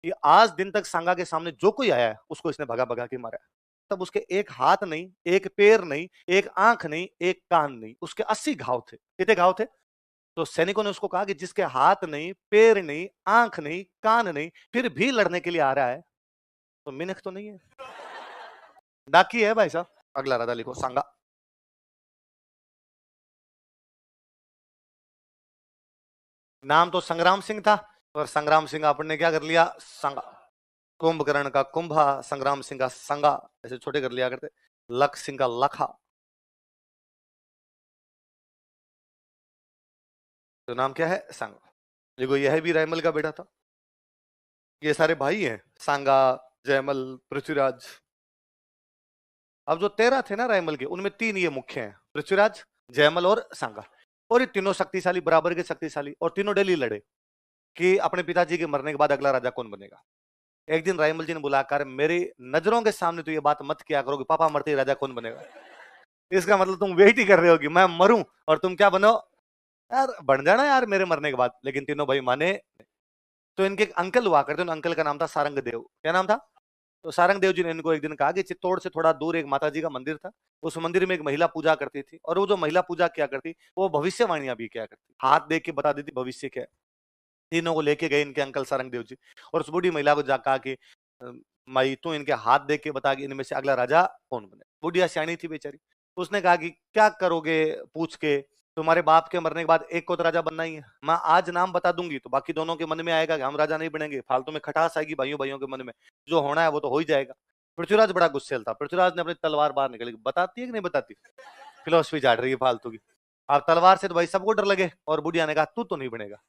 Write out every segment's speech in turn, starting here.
कि आज दिन तक सांगा के सामने जो कोई आया है उसको इसने भगा भगा के मारा है। तब उसके एक हाथ नहीं, एक पैर नहीं, एक आंख नहीं, एक कान नहीं, उसके 80 घाव थे। कितने घाव थे? तो सैनिकों ने उसको कहा कि जिसके हाथ नहीं, पैर नहीं, आंख नहीं, कान नहीं, फिर भी लड़ने के लिए आ रहा है, तो मिनख तो नहीं है। डाकी है भाई साहब। अगला राजा लिखो, सांगा। नाम तो संग्राम सिंह था, और संग्राम सिंह आपने ने क्या कर लिया? सांगा। कुंभकर्ण का कुंभा, संग्राम सिंह का संगा, ऐसे छोटे कर लिया करते। लख सिंह का लखा। तो नाम क्या है? सांगा। देखो यह भी रायमल का बेटा था। ये सारे भाई हैं, सांगा, जयमल, पृथ्वीराज। अब जो 13 थे ना रायमल के, उनमें 3 ये मुख्य हैं, पृथ्वीराज, जयमल और सांगा। और ये तीनों शक्तिशाली, बराबर के शक्तिशाली, और तीनों डेली लड़े कि अपने पिताजी के मरने के बाद अगला राजा कौन बनेगा। एक दिन रायमल जी ने बुलाकर, मेरी नजरों के सामने तो ये बात मत किया करो कि पापा मरते ही राजा कौन बनेगा। इसका मतलब तुम वेट ही कर रहे हो कि मैं मरूं और तुम क्या बनो। यार बन जाना यार मेरे मरने के बाद। लेकिन तीनों भाई माने। तो इनके एक अंकल हुआ करते, उन अंकल का नाम था सारंग देव। क्या नाम था? तो सारंग देव जी ने इनको एक दिन कहा कि चित्तौड़ से थोड़ा दूर एक माता जी का मंदिर था। उस मंदिर में एक महिला पूजा करती थी, और वो जो महिला पूजा क्या करती, वो भविष्यवाणियां भी क्या करती, हाथ देख के बता देती भविष्य क्या है। तीनों को लेके गए इनके अंकल सारंग देव जी, और उस बूढ़ी महिला को जा कहा कि माई तू इनके हाथ देख के बता कि इनमें से अगला राजा कौन बने। बुढ़िया सियाणी थी बेचारी। उसने कहा कि क्या करोगे पूछ के, तुम्हारे बाप के मरने के बाद एक को तो राजा बनना ही है। मैं आज नाम बता दूंगी तो बाकी दोनों के मन में आएगा कि हम राजा नहीं बनेंगे, फालतू में खटास आएगी भाइयों भाइयों के मन में। जो होना है वो तो हो ही जाएगा। पृथ्वीराज बड़ा गुस्सेल था। पृथ्वीराज ने अपनी तलवार बाहर निकली, बताती है कि नहीं बताती, फिलोसफी झाड़ रही है फालतू की। अब तलवार से तो भाई सबको डर लगे, और बुढ़िया ने कहा तू तो नहीं बनेगा।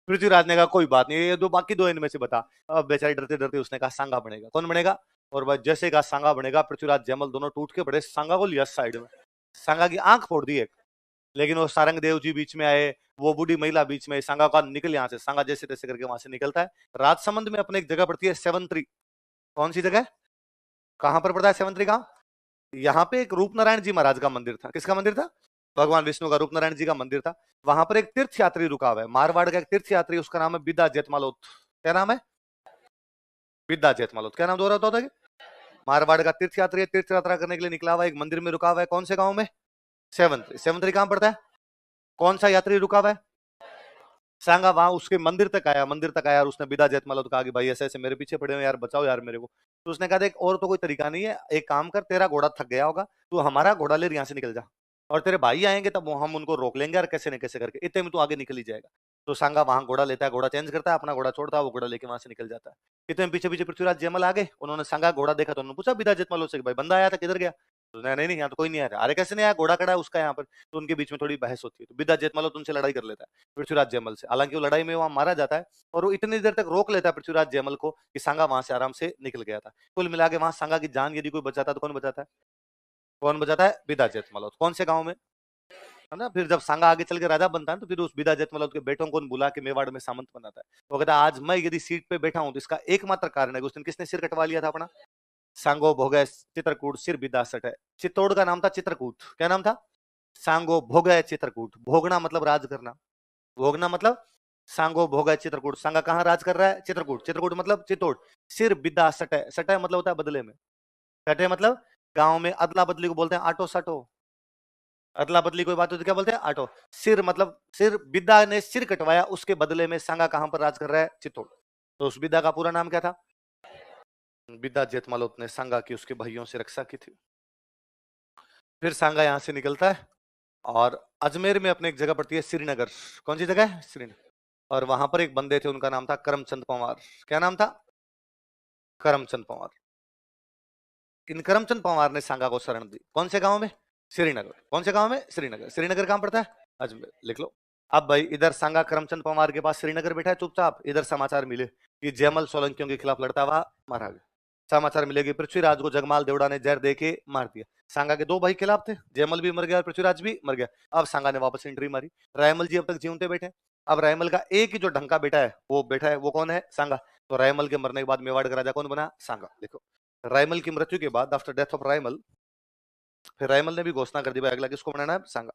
पृथ्वीराज ने कहा कोई बात नहीं, ये दो बाकी दो इनमें से बता। अब बेचारी डरते डरते उसने कहा सांगा बनेगा। कौन बनेगा? और भाई जैसे कहा सांगा बनेगा, पृथ्वीराज जयमल दोनों टूट के बड़े, सांगा को लिया साइड में, सांगा की आंख फोड़ दी एक। लेकिन वो सारंग देव जी बीच में आए, वो बूढ़ी महिला बीच में, सांगा का निकल यहाँ से, सांगा जैसे तैसे करके वहां से निकलता है। राजसमंद में अपने एक जगह पड़ती है सेवंतरी। कौन सी जगह? कहां पर पड़ता है सेवंतरी गांव? यहाँ पे एक रूप नारायण जी महाराज का मंदिर था। किसका मंदिर था? भगवान विष्णु का, रूप नारायण जी का मंदिर था। वहां पर एक तीर्थ यात्री रुका हुआ है, मारवाड़ का एक तीर्थ यात्री, उसका नाम है बिदा जेतमालोत। क्या नाम है? बिदा जेतमालोत। क्या नाम दोहराता होता है? मारवाड़ का तीर्थ यात्री है, तीर्थ यात्रा करने के लिए निकला हुआ है, एक मंदिर में रुका हुआ है। कौन से गांव में? सेवंतरी। सेवंतरी कहां पड़ता है? कौन सा यात्री रुका हुआ है? सांगा। वहां उसके मंदिर तक आया, मंदिर तक आया, और उसने बिदा जेतमाल कहा कि भाई ऐसे ऐसे मेरे पीछे पड़े हो यार, बचाओ यार मेरे को। तो उसने कहा देख और तो कोई तरीका नहीं है, एक काम कर, तेरा घोड़ा थक गया होगा, तू हमारा घोड़ा ले यहाँ से निकल जा, और तेरे भाई आएंगे तब हम उनको रोक लेंगे, और कैसे न कैसे करके इतने में तू आगे निकल ही जाएगा। तो सांगा वहां घोड़ा लेता है, घोड़ा चेंज करता है, अपना घोड़ा छोड़ता है, वो घोड़ा लेके वहां से निकल जाता है। इतने में पीछे पीछे पृथ्वीराज जयमल आ गए। उन्होंने सांगा घोड़ा देखा तो उन्होंने पूछा बिदा जेतमल से, भाई बंदा आया था किधर गया? तो नहीं नहीं यहाँ तो कोई नहीं आया। अरे कैसे नहीं आया, घोड़ा खड़ा है उसका यहाँ पर। तो उनके बीच में थोड़ी बहस होती है, तो बिदा जेतमल उनसे लड़ाई कर लेता है पृथ्वीराज जयमल से। हालांकि वो लड़ाई में वहां मारा जाता है, और वो इतनी देर तक रोक लेता है पृथ्वीराज जयमल को कि सांगा वहां से आराम से निकल गया था। कुल मिला के वहां सांगा की जान यदि कोई बचाता तो कौन बचाता है? कौन बचाता है? बिदा जेतमल। कौन से गांव में? है ना। फिर जब सांगा आगे चल के राजा बनता है तो फिर उस बिदा जेतमल के बेटों को बुला के मेवाड़ में सामंत बनाता है। वो कहता है आज मैं यदि सीट पे बैठा हूं तो इसका एकमात्र कारण है कि उस दिन किसने सिर कटवा लिया था अपना? सांगो भोगे चित्रकूट सिर बिदा सट है। चित्तौड़ का नाम था चित्रकूट। क्या नाम था? सांगो भोगे चित्रकूट। भोगना मतलब राज करना, भोगना मतलब सांगो भोग है चित्रकूट। सांगा कहां राज कर रहा है? चित्रकूट। चित्रकूट मतलब चित्तौड़। सिर बिदा सटे, सटे मतलब होता है बदले में, सटे मतलब गांव में अदला बदली को बोलते हैं आटो सटो। अदला बदली कोई बात होती है क्या बोलते हैं? आटो। सिर मतलब सिर, बिदा ने सिर कटवाया, उसके बदले में सांगा कहां पर राज कर रहा है? चित्तौड़। तो उस बिदा का पूरा नाम क्या था? बिदा जेतमालोत ने सांगा की उसके भाइयों से रक्षा की थी। फिर सांगा यहां से निकलता है, और अजमेर में अपने एक जगह पड़ती है श्रीनगर। कौन सी जगह है? श्रीनगर। और वहां पर एक बंदे थे, उनका नाम था करमचंद पंवार। क्या नाम था? करमचंद पंवार। इन करमचंद पंवार ने सांगा को शरण दी। कौन से गांव में? श्रीनगर। कौन से गांव में? श्रीनगर। श्रीनगर कहां पड़ता है? अजमेर। लिख लो। अब भाई इधर सांगा करमचंद पंवार के पास श्रीनगर बैठा है चुपचाप, इधर समाचार मिले कि जयमल सोलंकियों के खिलाफ लड़ता हुआ मारा गया। समाचार मिले कि पृथ्वीराज को जगमाल देवड़ा ने जहर दे के मार दिया। सांगा के दो भाई खिलाफ थे, जयमल भी मर गया और पृथ्वीराज भी मर गया। अब सांगा ने वापस एंट्री मारी। रायमल जी अब तक जीवते बैठे। अब रायमल का एक ही जो ढंका बेटा है वो बैठा है, वो कौन है? सांगा। तो रायमल के मरने के बाद मेवाड़ का राजा कौन बना? सांगा। देखो, रायमल की मृत्यु के बाद, आफ्टर डेथ ऑफ रायमल, फिर रायमल ने भी घोषणा कर दी भाई अगला किसको बनाना है? सांगा।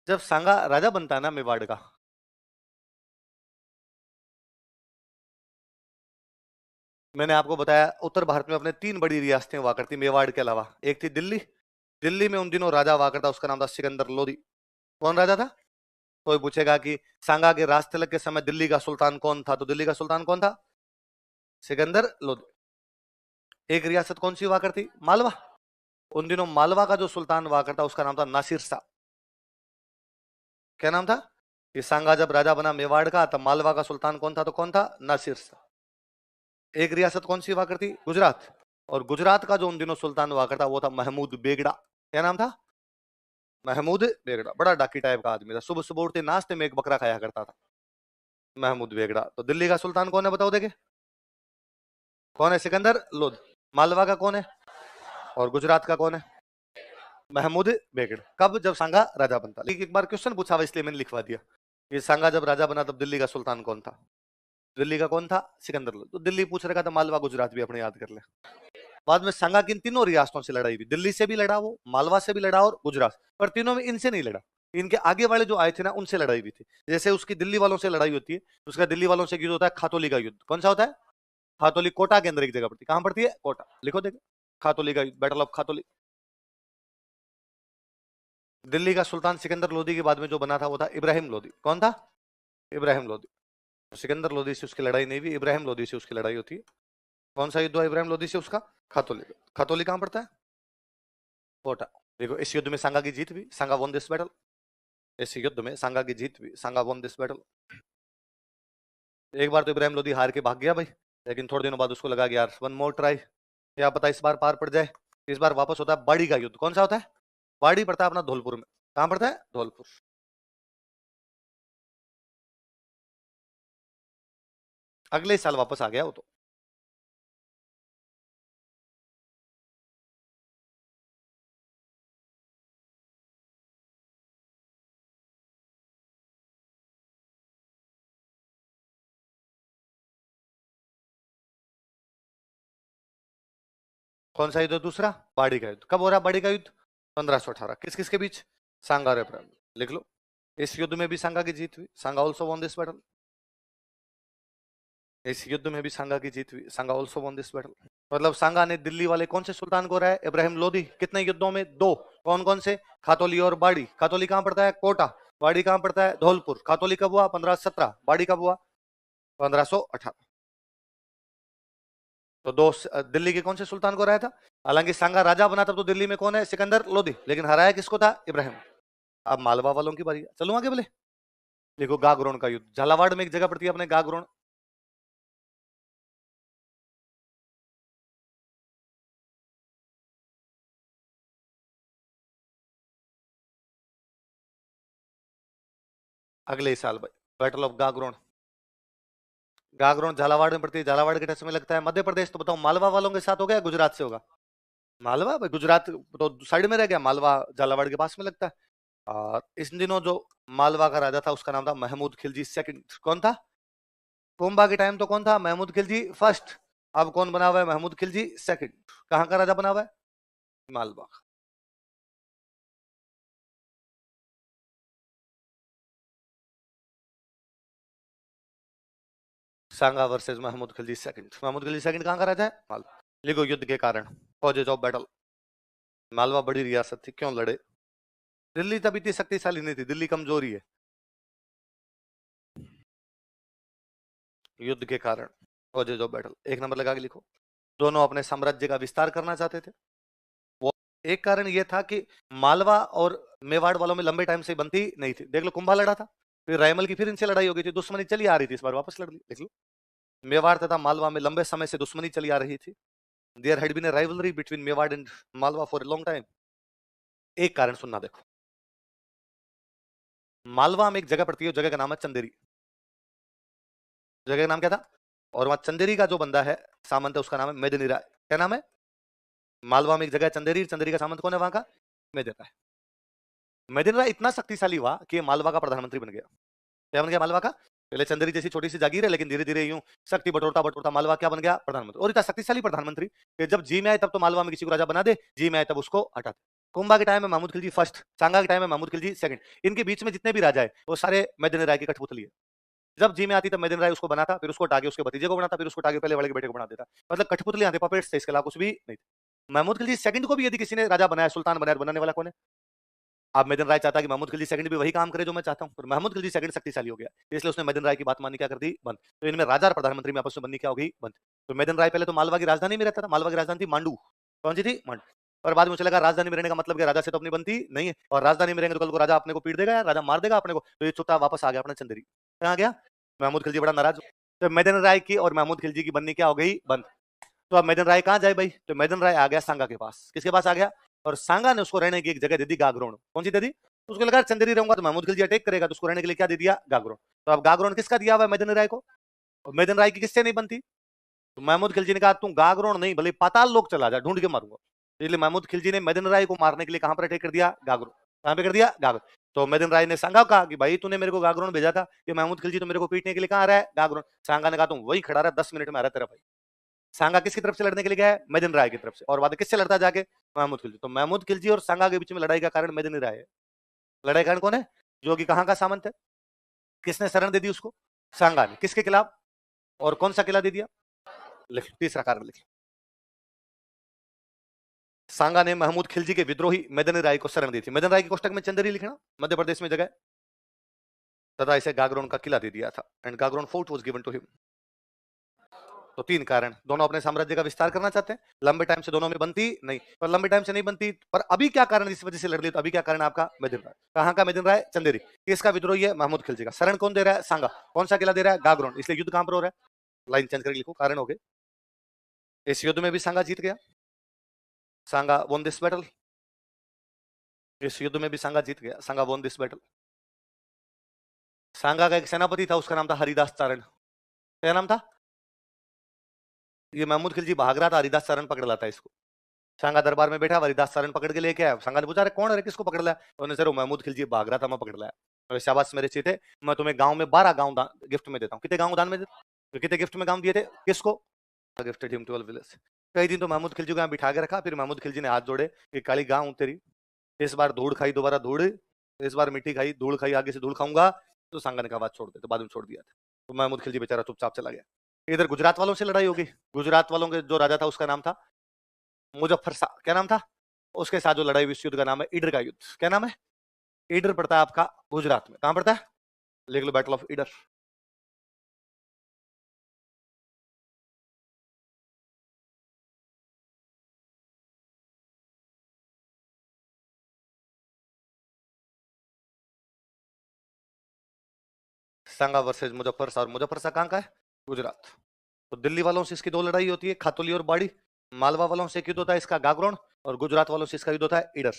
जब सांगा राजा बनता है ना मेवाड़ का, मैंने आपको बताया उत्तर भारत में अपने 3 बड़ी रियासतें हुआ करती मेवाड़ के अलावा। एक थी दिल्ली, दिल्ली में उन दिनों राजा हुआ करता, उसका नाम था सिकंदर लोदी। कौन राजा था? कोई पूछेगा कि सांगा के राज तिलक के समय दिल्ली का सुल्तान कौन था, तो दिल्ली का सुल्तान कौन था? सिकंदर लोदी। एक रियासत कौन सी हुआ करती? मालवा। उन दिनों मालवा का जो सुल्तान हुआ करता उसका नाम था नासिर शाह। क्या नाम था? कि सांगा जब राजा बना मेवाड़ का, तब मालवा का सुल्तान कौन था? तो कौन था? नासिर शाह। एक रियासत कौन सी हुआ करती? गुजरात। और गुजरात का जो उन दिनों सुल्तान हुआ करता वो था महमूद बेगड़ा। क्या नाम था? महमूद बेगड़ा। बड़ा डाकी टाइप का आदमी था, सुबह सुबह उठते नाश्ते में एक बकरा खाया करता था। महमूद बेगड़ा। तो दिल्ली का सुल्तान कौन है बताओ देखे? कौन है? सिकंदर लोध। मालवा का कौन है? और गुजरात का कौन है? महमूद बेगड़ा। कब? जब सांगा राजा बनता। लेकिन एक बार क्वेश्चन पूछा हुआ इसलिए मैंने लिखवा दिया कि सांगा जब राजा बना तब दिल्ली का सुल्तान कौन था? दिल्ली का कौन था? सिकंदर लोधी। तो दिल्ली पूछ रखा था, मालवा गुजरात भी अपने याद कर ले। बाद में सांगा की इन तीनों रियासतों से लड़ाई हुई, दिल्ली से भी लड़ा वो, मालवा से भी लड़ा और गुजरात, पर तीनों में इनसे नहीं लड़ा। इनके आगे वाले जो आए थे ना उनसे लड़ाई हुई थी। जैसे उसकी दिल्ली वालों से लड़ाई होती है, उसका दिल्ली वालों से युद्ध होता है खातोली का युद्ध। कौन सा होता है? खातोली। कोटा के अंदर एक जगह पड़ती है। कहां पड़ती है? कोटा। लिखो देखो, खातोली का युद्ध, बैटल ऑफ खातोली। दिल्ली का सुल्तान सिकंदर लोधी के बाद में जो बना था वो था इब्राहिम लोधी। कौन था? इब्राहिम लोधी। सिकंदर लोधी से उसकी लड़ाई नहीं हुई, इब्राहिम लोधी से उसकी लड़ाई होती है। कौन सा युद्ध हुआ इब्राहिम लोधी से उसका? खातोली। खातोली कहां पड़ता है? कोटा। देखो इस युद्ध में सांगा की जीत हुई, सांगा वॉन दिस बैटल। इस युद्ध में सांगा की जीत हुई, सांगा वॉन दिस बैटल। एक बार तो इब्राहिम लोधी हार के भाग गया भाई, लेकिन थोड़े दिनों बाद उसको लगा कि यार वन मोर ट्राई, क्या पता इस बार पार पड़ जाए। इस बार वापस होता है बाड़ी का युद्ध। कौन सा होता है? बाड़ी पड़ता है अपना धौलपुर में। कहां पड़ता है? धौलपुर। अगले साल वापस आ गया वो तो। कौन सा युद्ध? दूसरा बाड़ी का युद्ध। कब हो रहा है बाड़ी का युद्ध? 1518। किस किस के बीच? सांगा और इब्राहिम। लिख लो। इस युद्ध में भी सांगा की जीत हुई, सांगा ऑल्सो वॉन दिस बैटल। इस युद्ध में भी सांगा की जीत हुई, सांगा ऑल्सो वॉन दिस बैटल। मतलब सांगा ने दिल्ली वाले कौन से सुल्तान को हराया? इब्राहिम लोधी। कितने युद्धों में? 2। कौन कौन से? खातोली और बाड़ी। खातोली कहां पड़ता है? कोटा। बाड़ी कहां पड़ता है? धौलपुर। खातोली कब हुआ? 1517। बाड़ी कब हुआ? 1518। तो दिल्ली के कौन से सुल्तान को हराया था? हालांकि सांगा राजा बना तब तो दिल्ली में कौन है? सिकंदर लोधी। लेकिन हराया किसको था? इब्राहिम। अब मालवा वालों की बारी। चलूं आगे बोले। देखो गागरोन का युद्ध, झालावाड़ में एक जगह पड़ती है अपने गागरोन। अगले साल भाई, बैटल ऑफ गागरोन। गागरोन झालावाड़ में पड़ती है, झालावाड़ के टच में लगता है मध्य प्रदेश। तो बताओ मालवा वालों के साथ हो गया, गुजरात से होगा? मालवा भाई, गुजरात तो साइड में रह गया, मालवा झालावाड़ के पास में लगता है। और इस दिनों जो मालवा का राजा था उसका नाम था महमूद खिलजी सेकंड। कौन था? कोम्बा के टाइम तो कौन था? महमूद खिलजी फर्स्ट। अब कौन बना हुआ है? महमूद खिलजी सेकंड। कहां का राजा बना हुआ है? Malwa. Sanga versus Mahmud Khilji second. Mahmud Khilji second कहां का राजा है? मालवा। लिखो युद्ध के कारण, कॉजेज ऑफ बैटल। मालवा बड़ी रियासत थी, क्यों लड़े? दिल्ली तब इतनी शक्तिशाली नहीं थी, दिल्ली कमजोरी है। युद्ध के कारण, कॉजेज ऑफ बैटल। एक नंबर लगा के लिखो। दोनों अपने साम्राज्य का विस्तार करना चाहते थे। वो एक कारण यह था कि मालवा और मेवाड़ वालों में लंबे टाइम से बनती नहीं थी। देख लो कुंभा लड़ा था, फिर रायमल की फिर इनसे लड़ाई हो गई थी, दुश्मनी चली आ रही थी, इस बार वापस लड़ ली। देख लो, मेवाड़ तथा मालवा में लंबे समय से दुश्मनी चली आ रही थी। There had been a rivalry between Mewar and Malwa for a long time. एक कारण सुनना देखो, मालवा में एक जगह पड़ती है, जगह का नाम है चंदेरी। जगह का नाम क्या था? और वहां चंदेरी का जो बंदा है, सामंत है, उसका नाम है मेदिनी राय। क्या नाम है? मालवा में एक जगह है चंदेरी, चंदेरी का सामंत कौन है वहां का? मेदिनी राय। मेदिनी राय इतना शक्तिशाली हुआ कि मालवा का प्रधानमंत्री बन गया। क्या बन गया मालवा का? पहले चंदेरी जैसी छोटी सी जागीर है, लेकिन धीरे धीरे यूं शक्ति बटोरता बटोरता मालवा क्या बन गया? प्रधानमंत्री। और इतना शक्तिशाली प्रधानमंत्री कि जब जी में आए तब तो मालवा में किसी को राजा बना दे, जी में आए तब उसको हटा दे। कुंभा के टाइम में महमूद खिलजी फर्स्ट, सांगा के टाइम में महमूद खिलजी सेकंड। इनके बीच में जितने भी राजा है वो सारे मेदिनी राय की कठपुतली है। जब जी में आती तब मदन राय उसको बनाता, फिर उसको उठा के उसके भतीजे को बनाता, फिर उसको उठा के पहले वाले के बेटे को बना देता। मतलब कठपुतली आते, पपेट्स थे, इसके अलावा कुछ भी नहीं थे। महमूद खिलजी सेकंड को भी यदि किसी ने राजा बनाया, सुल्तान बनाया, तो बनाने वाला कौन है? अब मदन राय चाहता कि महमूद खिलजी सेकंड भी वही काम करे जो मैं चाहता हूँ, पर महमूद खिलजी सेकंड शक्तिशाली हो गया, इसलिए उसने मदन राय की बात मानी, क्या कर दी? बंद। तो इनमें राजा और प्रधानमंत्री में आपस में बननी क्या हो गई? बंद। तो मदन राय पहले तो मालवा की राजधानी में रहता था, मालवा की राजधानी थी मांडू। कौन सी थी? मांडू। और बाद में उसे लगा राजधानी में रहने का मतलब क्या, राजा से तो अपनी बनती नहीं है, और राजधानी में रहेंगे तो कल को राजा अपने को पीट देगा यार, राजा मार देगा अपने को, तो ये चुपचाप वापस आ गया अपना चंदेरी। कहाँ गया? महमूद खिलजी बड़ा नाराज। तो मदन राय की और महमूद खिलजी की बननी क्या हो गई? बंद। तो अब मदन राय कहाँ जाए भाई? तो मदन राय आ गया सांगा के पास। किसके पास आ गया? और सांगा ने उसको रहने की एक जगह दे दी, गागरोन। कौन सी दे दी? उसको लगा चंदेरी रहूंगा तो महमूद खिलजी अटैक करेगा, तो उसको रहने के लिए क्या दे दिया? गागरोन। तो अब गागरोन किसका दिया हुआ है? मदन राय को। और मदन राय की किससे नहीं बनती? तो महमूद खिलजी ने कहा तू गागरोन नहीं भले पाताल लोक चला जा, ढूंढ के मारूंगा। इसलिए महमूद खिलजी ने मदन राय को मारने के लिए कहां पर अटैक कर दिया? गागरोन। कहां पे कर दिया? गागरोन। तो मदन राय ने सांगा कहा कि भाई तूने मेरे को गागरोन भेजा था कि महमूद खिलजी तो मेरे को पीटने के लिए कहां आ रहा है? गागरोन। सांगा ने कहा तुम वही खड़ा रहा, 10 मिनट में आ रहा तेरा भाई। सांगा किसकी तरफ से लड़ने के लिए गया है? मदन राय की तरफ से। और बाद किससे लड़ता जाके? महमूद खिलजी। तो महमूद खिलजी और सांगा के बीच में लड़ाई का कारण मदन राय है। लड़ाई कारण कौन है? जो कि कहां का सामंत है? किसने शरण दे दी उसको? सांगा ने। किसके खिलाफ? और कौन सा किला दे दिया? लिख, तीसरा कारण लिख। सांगा ने महमूद खिलजी के विद्रोही मदन राय को शरण दी थी। मदन राय के कोष्टक में चंदेरी लिखना, मध्य प्रदेश में जगह, तथा इसे गागरोन का किला दे दिया था, and Gagron fort was given to him. तो 3 कारण, दोनों अपने साम्राज्य का विस्तार करना चाहते हैं, लंबे टाइम से दोनों में बनती नहीं, पर लंबे टाइम से नहीं बनती, पर अभी क्या कारण इस वजह से लड़ ली? तो अभी क्या कारण आपका? मदन राय। कहां का मदन राय? चंदेरी। किसका विद्रोही है? महमूद खिलजी का। शरण कौन दे रहा है? सांगा। कौन सा किला दे रहा है? गागरोन। इसलिए युद्ध कहां पर हो रहा है? लाइन चेंज करके लिखो, कारण हो गए। इस युद्ध में भी सांगा जीत गया, सांगा वोन दिस बैटल। इस युद्ध में भी सांगा जीत गया, सांगा वोन दिस बैटल। सांगा का एक सेनापति था, उसका नाम था हरिदास चारण। क्या नाम था? ये महमूद खिलजी भाग रहा था, हरिदास चारण पकड़ लाता है इसको। सांगा दरबार में बैठा, हरिदास चारण पकड़ के लेके आया। सांगा ने पूछा अरे कौन है, किसको पकड़ लाया? उन्होंने सर वो महमूद खिलजी भाग रहा था, मैं पकड़ लाया। अरे शाबाश मेरे चीते, मैं तुम्हें गांव में 12 गांव गिफ्ट में देता हूँ। कितने गांव दान में देता? तो कितने गिफ्ट में गांव दिए थे? किसको? Gifted him 12 village. कई दिन तो महमूद खिलजी को यहाँ बिठा के रखा, फिर महमूद खिलजी ने हाथ जोड़े कि काली गांव तेरी, इस बार धूड़ खाई दोबारा धूड़, इस बार मिट्टी खाई धूड़ खाई, आगे से धूड़ खाऊंगा। तो सांगा ने कहा बात छोड़ दे, तो बाद में छोड़ दिया था। तो महमूद खिलजी बेचारा चुपचाप चला गया। इधर गुजरात वालों से लड़ाई होगी। गुजरात वालों के जो राजा था उसका नाम था मुजफ्फर शाह। क्या नाम था? उसके साथ जो लड़ाई हुई, युद्ध का नाम है ईडर का युद्ध। क्या नाम है? ईडर पड़ता है आपका गुजरात में। कहां पड़ता है? लिख लो, battle of Idar. Sanga versus Muzaffar Shah. और मुजफ्फर शाह कहां का है? गुजरात। तो दिल्ली वालों से इसकी 2 लड़ाई होती है, खातोली और बाड़ी। मालवा वालों से युद्ध होता है इसका गागरोन, और गुजरात वालों से इसका युद्ध होता है ईडर।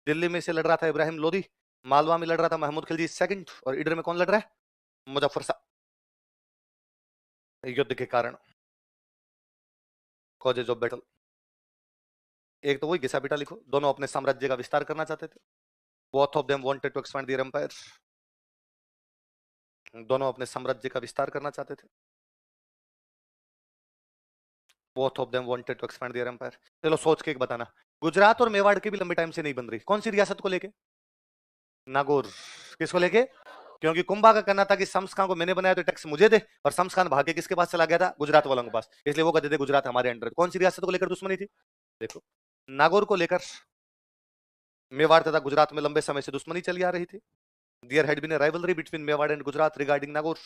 दिल्ली में से लड़ रहा था इब्राहिम लोदी, मालवा में लड़ रहा था महमूद खिलजी सेकंड, और ईडर में कौन लड़ रहा है? मुजफ्फर शाह। युद्ध के कारण, कॉजेज ऑफ बैटल। एक तो वही घिसा पिटा लिखो, दोनों अपने साम्राज्य का विस्तार करना चाहते थे। Both of them wanted to expand their empire. दोनों अपने साम्राज्य का विस्तार करना चाहते थे। Both of them wanted to expand their empire. चलो सोच के एक बताना, गुजरात और मेवाड़ की भी लंबे टाइम से नहीं बन रही, कौन सी रियासत को लेके? नागौर। किसको लेके? क्योंकि कुंभा का कहना था कि शम्स खान को मैंने बनाया तो टैक्स मुझे दे, और शम्स खान भाग के किसके पास चला गया था? गुजरात वालों के पास। इसलिए वो कहते थे गुजरात हमारे अंडर। कौन सी रियासत को लेकर दुश्मनी थी? देखो, नागौर को लेकर मेवाड़ तथा गुजरात में लंबे समय से दुश्मनी चली आ रही थी। There had been a rivalry between Mewar and Gujarat regarding Nagaur.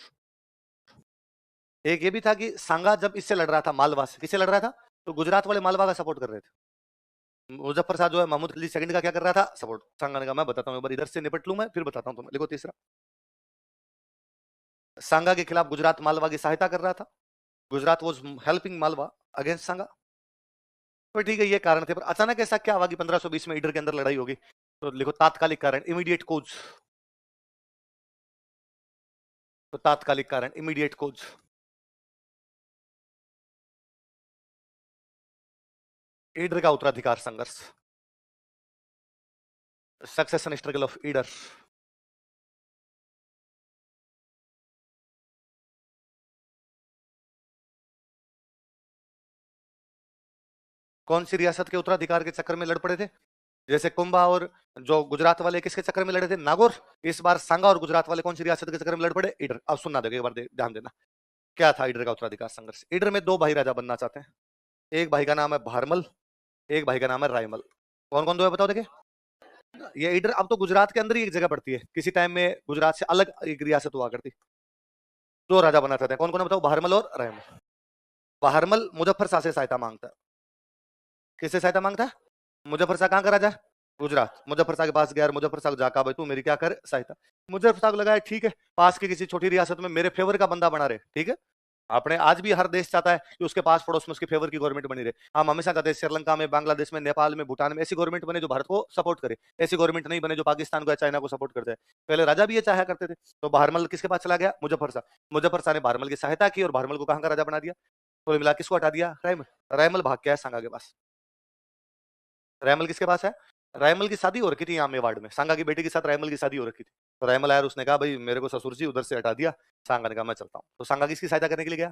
एक ये भी था कि सांगा जब इससे लड़ रहा था, मालवा से, किससे लड़ रहा था? तो गुजरात वाले मालवा का सपोर्ट कर रहे थे। मुजफ्फर शाह जो है महमूद खिलजी सेकंड का क्या कर रहा था? सपोर्ट। सांगा ने कहा मैं बताता हूँ, एक बार इधर से निपट लूं मैं, फिर बताता हूँ तुम्हें। लिखो तीसरा, सांगा के खिलाफ गुजरात मालवा की सहायता कर रहा था। Gujarat was helping Malwa against Sanga. तो ठीक है, ये कारण थे, पर अचानक ऐसा क्या हुआ कि 1520 में ईडर के अंदर लड़ाई होगी? तो लिखो तात्कालिक कारण, इमीडिएट कोज। तो तात्कालिक कारण, इमीडिएट कोज। ईडर का उत्तराधिकार संघर्ष, सक्सेशन स्ट्रगल ऑफ ईडर। कौन सी रियासत के उत्तराधिकार के चक्कर में लड़ पड़े थे? जैसे कुंभा और जो गुजरात वाले किसके चक्कर में लड़े थे, नागौर। इस बार सांगा और गुजरात वाले कौन सी रियासत के चक्कर में लड़ पड़े, ईडर। अब सुनना देखो एक बार, ध्यान देना। क्या था ईडर का उत्तराधिकार संघर्ष? ईडर में दो भाई राजा बनना चाहते हैं। एक भाई का नाम है भारमल, एक भाई का नाम है रायमल। कौन कौन दो है बताओ देखे। ये ईडर अब तो गुजरात के अंदर ही एक जगह पड़ती है, किसी टाइम में गुजरात से अलग एक रियासत हुआ करती। दो राजा बनना चाहते हैं, कौन कौन है बताओ, भारमल और रायमल। भारमल मुजफ्फर शाह से सहायता मांगता है। किससे सहायता मांगता है? मुजफ्फर शाह कहाँ का राजा? गुजरात। मुजफ्फर शाह के पास गया और मुजफ्फर शाह जाका भाई तू मेरी क्या कर सहायता। मुजफ्फर शाह को लगा ठीक है, पास की किसी छोटी रियासत में मेरे फेवर का बंदा बना रहे, ठीक है। आपने आज भी हर देश चाहता है कि उसके पास पड़ोस में उसके फेवर की गवर्नमेंट बनी रहे। हम हमेशा चाहते हैं श्रीलंका में, बांग्लादेश में, नेपाल में, भूटान में ऐसी गवर्नमेंट बने जो भारत को सपोर्ट करे, ऐसी गवर्नमेंट नहीं बने जो पाकिस्तान को या चाइना को सपोर्ट करते हैं। पहले राजा भी ये चाहा करते थे। तो भारमल किसके पास चला गया? मुजफ्फर शाह। मुजफ्फर शाह ने भारमल की सहायता की और भारमल को कहां का राजा बना दिया? तो मिला किसको हटा दिया? रायमल। रायमल भाग गया सांगा के पास। रायमल किसके पास है? रायमल की शादी हो रखी थी यहाँ मेवाड़ में, सांगा की बेटी के साथ रायमल की शादी हो रखी थी। तो रायमल आया, उसने कहा भाई मेरे को ससुर जी उधर से हटा दिया। सांगा ने कहा मैं चलता हूँ। तो सांगा किसकी सहायता करने के लिए गया?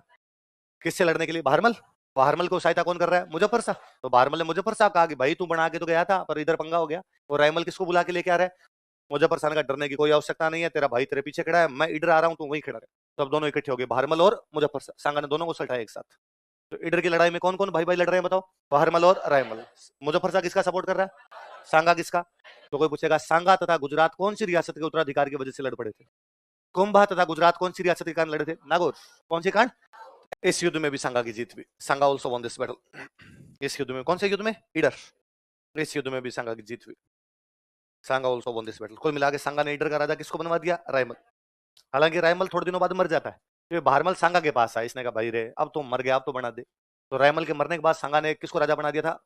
किससे लड़ने के लिए? भारमल। भारमल को सहायता कौन कर रहा है? मुजफ्फर शाह। तो भारमल ने मुजफ्फर शाह कहा कि भाई तू बना के तो गया था पर इधर पंगा हो गया। और रायमल किसको बुला के लेके आ रहा है? मुजफ्फर शाह ने कहा डरने की कोई आवश्यकता नहीं है, तेरा भाई तेरे पीछे खड़ा है, मैं इधर आ रहा हूँ, तू वहीं खड़ा है। तो अब दोनों इकट्ठे हो गए, भारमल और मुजफ्फर शाह। सांगा ने दोनों को सटाया एक साथ। तो इधर की लड़ाई में कौन कौन भाई भाई लड़ रहे हैं बताओ? भारमल और रायमल। मुजफ्फर शाह किसका सपोर्ट कर रहा है? सांगा किसका? तो कोई पूछेगा सांगा तथा गुजरात कौन सी रियासत के उत्तराधिकार की वजह से लड़ पड़े थे? कुंभा तथा गुजरात कौन सी रियासत के कारण लड़े थे? नागौर। कौन सी कांड? इस युद्ध में भी सांगा की जीत हुई। सांगा ऑल्सो वन दिस बैटल। इस युद्ध में, कौन से युद्ध में? ईडर। इस युद्ध में भी सांगा की जीत हुई। सांगा ऑल्सो वन दिस बैटल। कुल मिला के सांगा ने ईडर का राजा किसको बनवा दिया? रायमल। हालांकि रायमल थोड़े दिनों बाद मर जाता है। फिर भारमल सांगा के पास आया, इसने कहा भाई रे अब तो मर गया, अब तो बना दे। तो रायमल के मरने के बाद सांगा ने किसको राजा बना दिया था?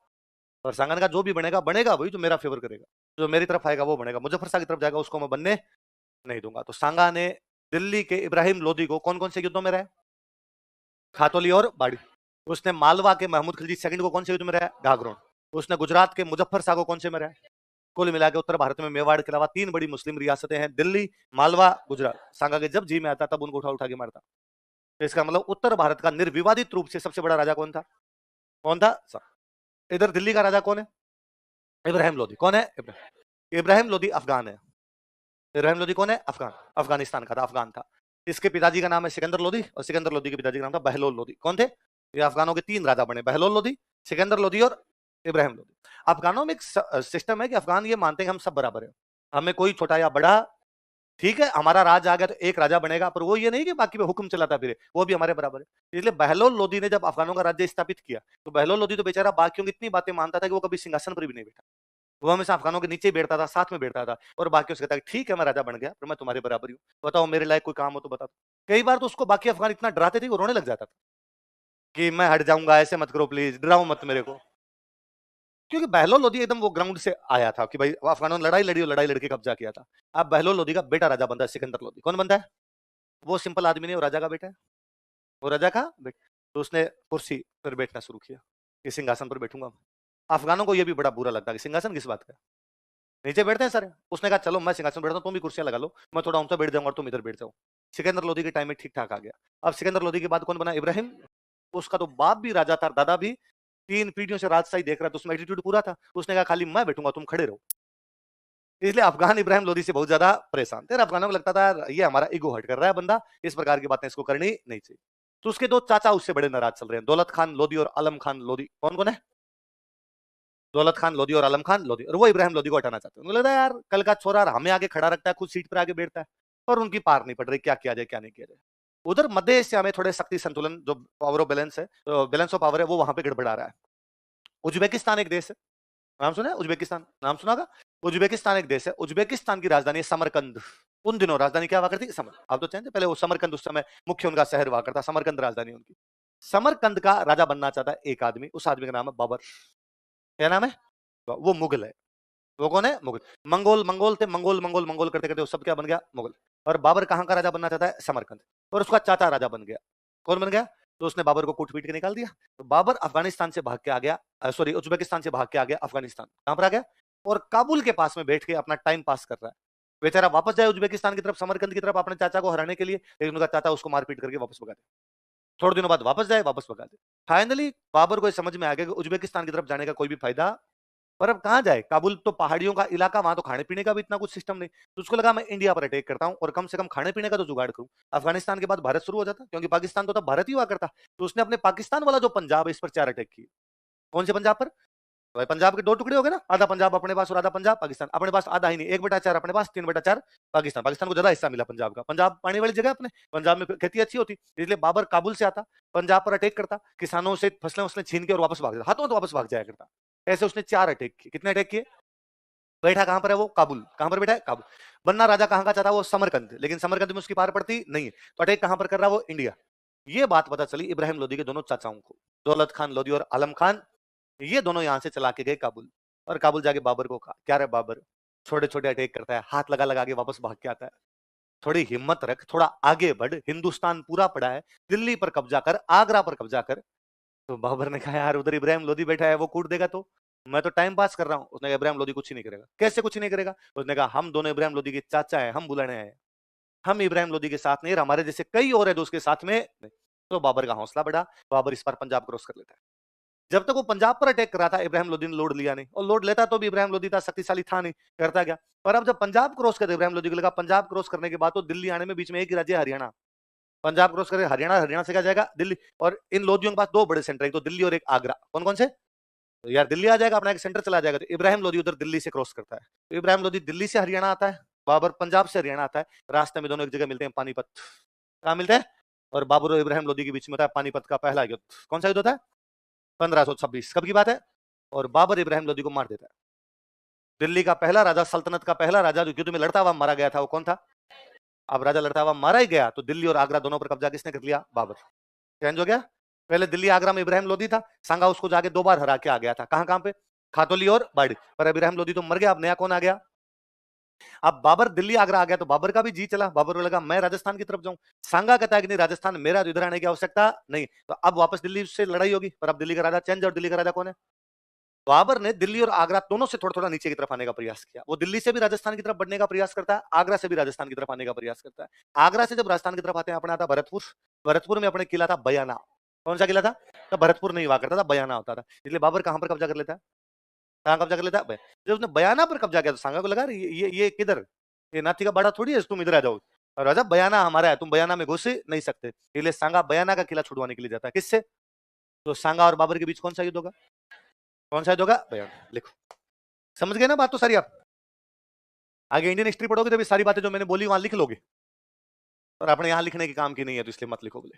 और सांगा ने कहा जो भी बनेगा बनेगा वही जो मेरा फेवर करेगा, जो मेरी तरफ आएगा वो बनेगा, मुजफ्फर शाह की तरफ जाएगा उसको मैं बनने नहीं दूंगा। तो सांगा ने दिल्ली के इब्राहिम लोदी को कौन कौन से युद्धों में रहा? खातौली और बाड़ी। उसने मालवा के महमूद खिलजी सेकंड को कौन से युद्ध में रहा? घाघरों। उसने गुजरात के मुजफ्फर शाह को कौन से में रहा? कुल मिला के उत्तर भारत में मेवाड़ के अलावा तीन बड़ी मुस्लिम रियासतें हैं, दिल्ली, मालवा, गुजरात। सांगा के जब जी में आता तब उनको उठा उठा के मारता। तो इसका मतलब उत्तर भारत का निर्विवादित रूप से सबसे बड़ा राजा कौन था? कौन था? इधर दिल्ली का राजा कौन है? इब्राहिम लोदी। कौन है? इब्राहिम लोदी अफगान है। इब्राहिम लोदी कौन है? अफगान, अफगानिस्तान का था, अफगान था। इसके पिताजी का नाम है सिकंदर लोदी और सिकंदर लोदी के पिताजी का नाम था बहलोल लोदी। कौन थे? ये अफगानों के तीन राजा बने, बहलोल लोदी, सिकंदर लोदी और इब्राहिम लोदी। अफगानों में एक सिस्टम है कि अफगान ये मानते हैं हम सब बराबर है, हमें कोई छोटा या बड़ा, ठीक है, हमारा राज आ गया तो एक राजा बनेगा, पर वो ये नहीं कि बाकी पे हुक्म चलाता फिरे, वो भी हमारे बराबर है। इसलिए बहलोल लोदी ने जब अफगानों का राज्य स्थापित किया तो बहलोल लोदी तो बेचारा बाकियों की इतनी बातें मानता था कि वो कभी सिंहासन पर भी नहीं बैठा। वो हमेशा अफगानों के नीचे ही बैठता था, साथ में बैठता था और बाकी उसके कहता ठीक है मैं राजा बन गया पर मैं तुम्हारे बराबर ही हूँ, बताओ मेरे लायक कोई काम हो तो बता दो। कई बार तो उसको बाकी अफगान इतना डराते थे वो रोने लग जाता था कि मैं हट जाऊंगा, ऐसे मत करो प्लीज, डराओ मत मेरे को। क्योंकि बहलोल लोदी एकदम वो ग्राउंड से आया था कि भाई अफगानों ने लड़ाई लड़ी और लड़ाई लड़के कब्जा किया था। अब बहलोल लोदी का बेटा राजा बनता है सिकंदर लोदी। कौन बनता है? वो सिंपल आदमी नहीं, वो राजा का बेटा है। वो राजा का बेटा। तो उसने कुर्सी पर बैठना शुरू किया कि सिंहासन पर बैठूंगा। अफगानों को यह भी बड़ा बुरा लगता है कि सिंहासन किस बात का, नीचे बैठते हैं सारे। उसने कहा चलो मैं सिंहासन बैठता हूँ, तुम भी कुर्सियां लगा लो, मैं थोड़ा ऊंचा बैठ जाऊंगा और तुम इधर बैठ जाओ। सिकंदर लोदी के टाइम में ठीक ठाक आ गया। अब सिकंदर लोदी के बाद कौन बना? इब्राहिम। उसका तो बाप भी राजा था, दादा भी, तीन पीढ़ियों से राजशाही देख रहा था, उसमें एटीट्यूड पूरा था। उसने कहा खाली मैं बैठूंगा, तुम खड़े रहो। इसलिए अफगान इब्राहिम लोदी से बहुत ज्यादा परेशान थे। अफगानों को लगता था यार ये हमारा ईगो हर्ट कर रहा है बंदा, इस प्रकार की बातें इसको करनी नहीं चाहिए। तो उसके दो चाचा उससे बड़े नाराज चल रहे हैं, दौलत खान लोदी और आलम खान लोदी। कौन कौन है? दौलत खान लोदी और आलम खान लोदी। और वो इब्राहिम लोदी को हटाना चाहते हैं। उनको लगता है यार कल का छोरा हमें आगे खड़ा रखता है, खुद सीट पर आगे बैठता है और उनकी पार नहीं पड़ रही, क्या किया जाए क्या नहीं किया जाए। उधर मध्य एशिया में थोड़े शक्ति संतुलन, जो पावर ऑफ बैलेंस है, बैलेंस ऑफ पावर है, वो वहां पे गड़बड़ा रहा है। उज्बेकिस्तान एक देश है, नाम सुना है? उज्बेकिस्तान नाम सुना होगा। उज्बेकिस्तान एक देश है, उज्बेकिस्तान की राजधानी है समरकंद। उन दिनों राजधानी क्या हुआ करती? समर। आप तो चाहते पहले वो समरकंद, उस समय मुख्य उनका शहर हुआ करता, समरकंद राजधानी उनकी। समरकंद का राजा बनना चाहता है एक आदमी, उस आदमी का नाम है बाबर। क्या नाम है? वो मुगल है। वो कौन है? मुगल। मंगोल मंगोल थे, मंगोल मंगोल मंगोल करते करते वो सब क्या बन गया? मुगल। और बाबर कहां का राजा बनना चाहता है? समरकंद। और उसका चाचा राजा बन गया। कौन बन गया? तो उसने बाबर को कूट पीट के निकाल दिया। तो बाबर अफगानिस्तान से भाग के आ गया, सॉरी उज्बेकिस्तान से भाग के आ गया अफगानिस्तान। कहां पर आ गया? और काबुल के पास में बैठ के अपना टाइम पास कर रहा है। बेचारा वापस जाए उज्बेकिस्तान की तरफ, समरकंद की तरफ, अपने चाचा को हराने के लिए, लेकिन उनका चाचा उसको मारपीट करके वापस भगा दे। थोड़े दिनों बाद वापस जाए, वापस भगा दे। फाइनली बाबर को समझ में आ गया कि उज्बेकिस्तान की तरफ जाने का कोई भी फायदा पर अब कहाँ जाए, काबुल तो पहाड़ियों का इलाका, वहां तो खाने पीने का भी इतना कुछ सिस्टम नहीं। तो उसको लगा मैं इंडिया पर अटैक करता हूँ और कम से कम खाने पीने का तो जुगाड़ करूँ। अफगानिस्तान के बाद भारत शुरू हो जाता, क्योंकि पाकिस्तान तो तब भारत ही हुआ करता। तो उसने अपने पाकिस्तान वाला जो पंजाब है इस पर 4 अटैक किए। कौन से पंजाब पर? भाई पंजाब के 2 टुकड़े हो गए ना, आधा पंजाब अपने पास और आधा पंजाब पाकिस्तान। अपने पास आधा ही नहीं, 1/4 अपने पास, 3/4 पाकिस्तान। पाकिस्तान को ज्यादा हिस्सा मिला पंजाब का। पंजाब पानी वाली जगह अपने, पंजाब में खेती अच्छी होती, इसलिए बाबर काबुल से आता, पंजाब पर अटैक करता, किसानों से फसलें वसलें छीन के और वापस भाग जाता, हाथों तो वापस भाग जाया करता। ऐसे उसने 4 अटैक किए। कितने अटैक किए? बैठा कहां पर है वो? काबुल। कहां पर बैठा है? काबुल। बनना राजा कहां का चाहता? वो समरकंद, लेकिन समरकंद में उसकी पार पड़ती नहीं है। तो अटैक कहां पर कर रहा? वो इंडिया। ये बात पता चली इब्राहिम लोदी के दोनों चाचाओं को, दौलत खान लोदी और आलम खान। ये दोनों यहां से चला के गए काबुल, और काबुल जाके बाबर को कहा, क्या रे बाबर, छोटे छोटे अटैक करता है, हाथ लगा लगा के वापस भाग के आता है, थोड़ी हिम्मत रख, थोड़ा आगे बढ़, हिंदुस्तान पूरा पड़ा है, दिल्ली पर कब्जा कर, आगरा पर कब्जा कर। तो बाबर ने कहा, यार उधर इब्राहिम लोदी बैठा है, वो कूट देगा तो मैं तो टाइम पास कर रहा हूं। उसने कहा, इब्राहिम लोदी कुछ ही नहीं करेगा। कैसे कुछ नहीं करेगा? उसने कहा, हम दोनों इब्राहिम लोदी के चाचा है, हम बुलाने आए, हम इब्राहिम लोदी के साथ नहीं, हमारे जैसे कई और है जो उसके साथ में नहीं। तो बाबर का हौसला बढ़ा, बाबर इस बार पंजाब क्रॉस कर लेता है। जब तक वो पंजाब पर अटैक कर रहा था, इब्राहिम लोदी ने लोड लिया नहीं, और लोड लेता तो भी इब्राहिम लोदी था शक्तिशाली था नहीं, करता गया। पर अब जब पंजाब क्रॉस कर इब्राहिम लोदी को लगा, पंजाब क्रॉस करने के बाद तो दिल्ली आने में बीच में एक ही राज्य है, हरियाणा। पंजाब क्रॉस करे हरियाणा, हरियाणा से क्या जाएगा? दिल्ली। और इन लोदियों के पास 2 बड़े सेंटर, एक तो दिल्ली और एक आगरा। कौन कौन से? तो यार दिल्ली आ जाएगा, अपना एक सेंटर चला जाएगा। तो इब्राहिम लोदी उधर दिल्ली से क्रॉस करता है। तो इब्राहिम लोदी दिल्ली से हरियाणा आता है, बाबर पंजाब से हरियाणा आता है। रास्ते में दोनों एक जगह मिलते हैं, पानीपत। कहाँ मिलते हैं? और बाबर और इब्राहिम लोदी के बीच में होता है पानीपत का पहला युद्ध। कौन सा युद्ध होता है? 1526। कब की बात है? और बाबर इब्राहिम लोदी को मार देता है। दिल्ली का पहला राजा, सल्तनत का पहला राजा जो युद्ध में लड़ता हुआ मारा गया था, वो कौन था? अब राजा लड़ता हुआ मारा ही गया, तो दिल्ली और आगरा दोनों पर कब्जा किसने कर लिया? बाबर। चेंज हो गया। पहले दिल्ली आगरा में इब्राहिम लोदी था, सांगा उसको जाके 2 बार हरा के आ गया था। कहां कहां पे? खातोली और बाड़ी। पर इब्राहिम लोदी तो मर गया, अब नया कौन आ गया? अब बाबर दिल्ली आगरा आ गया, तो बाबर का भी जी चला, बाबर को लगा मैं राजस्थान की तरफ जाऊं। सांगा कहता है कि नहीं, राजस्थान मेरा, तो इधर आने की आवश्यकता नहीं। तो अब वापस दिल्ली से लड़ाई होगी, पर अब दिल्ली का राजा चेंज, और दिल्ली का राजा कौन है? बाबर ने दिल्ली और आगरा दोनों से थोड़ा थोड़ा नीचे की तरफ आने का प्रयास किया। वो दिल्ली से भी राजस्थान की तरफ बढ़ने का प्रयास करता है, आगरा से भी राजस्थान की तरफ आने का प्रयास करता है। आगरा से जब राजस्थान की तरफ आते हैं, अपने आता भरतपुर। भरतपुर में अपने किला था बयाना। कौन सा किला था? तो भरतपुर नहीं हुआ करता था, बयाना होता था। इसलिए बाबर कहां पर कब्जा कर लेता है? कहां कब्जा कर लेता है? जब उसने बयाना पर कब्जा किया, तो सांगा को लगा ये किधर, ये नाथी का बाड़ा थोड़ी है तुम इधर आ जाओ। और राजा बयाना हमारा है, तुम बयाना में घुस नहीं सकते। इसलिए सांगा बयाना का किला छुड़वाने के लिए जाता है। किससे? तो सांगा और बाबर के बीच कौन सा युद्ध होगा? कौन सा युद्ध होगा? बयाना। लिखो। समझ गए ना बात तो सारी आप? आगे इंडियन हिस्ट्री पढ़ोगे तो भी सारी बातें जो मैंने बोली वहां लिख लोगे, और अपने यहां लिखने के काम की नहीं है, तो इसलिए मत लिखो बोले।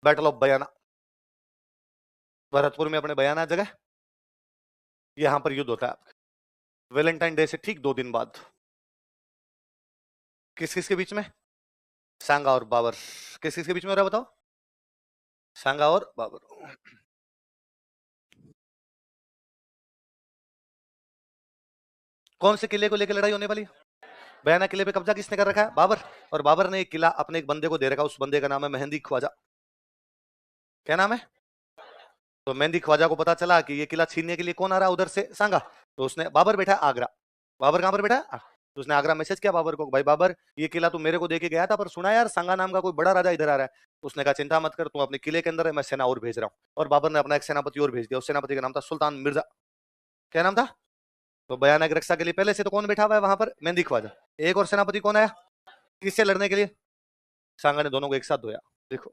बैटल ऑफ बयाना, भरतपुर में अपने बयाना जगह, यहां पर युद्ध होता है आपका। वैलेंटाइन डे से ठीक 2 दिन बाद। किस किस के बीच में? सांगा और बाबर। किस किस के बीच में हो रहा है बताओ? सांगा और बाबर। कौन से किले को लेकर लड़ाई होने वाली? बयाना किले पे कब्जा किसने कर रखा है? बाबर। और बाबर ने एक किला अपने एक बंदे को दे रखा, उस बंदे का नाम है मेहंदी ख्वाजा। क्या नाम है? तो मेहंदी ख्वाजा को पता चला कि ये किला छीनने के लिए कौन आ रहा है उधर से, सांगा। तो उसने, बाबर बैठा आगरा। बाबर कहां पर बैठा? तो उसने आगरा मैसेज किया बाबर को, भाई बाबर, ये किला तू मेरे को देके गया था, पर सुना यार सांगा नाम का कोई बड़ा राजा इधर आ रहा है। उसने कहा चिंता मत कर, तू अपने किले के अंदर है, मैं सेना और भेज रहा हूँ। और बाबर ने अपना एक सेनापति और भेज दिया, उस सेनापति का नाम था सुल्तान मिर्जा। क्या नाम था? तो बयाना की रक्षा के लिए पहले से तो कौन बैठा हुआ है वहां पर? मेहंदी ख्वाजा। एक और सेनापति कौन आया किससे लड़ने के लिए? सांगा ने दोनों को एक साथ धोया। देखो,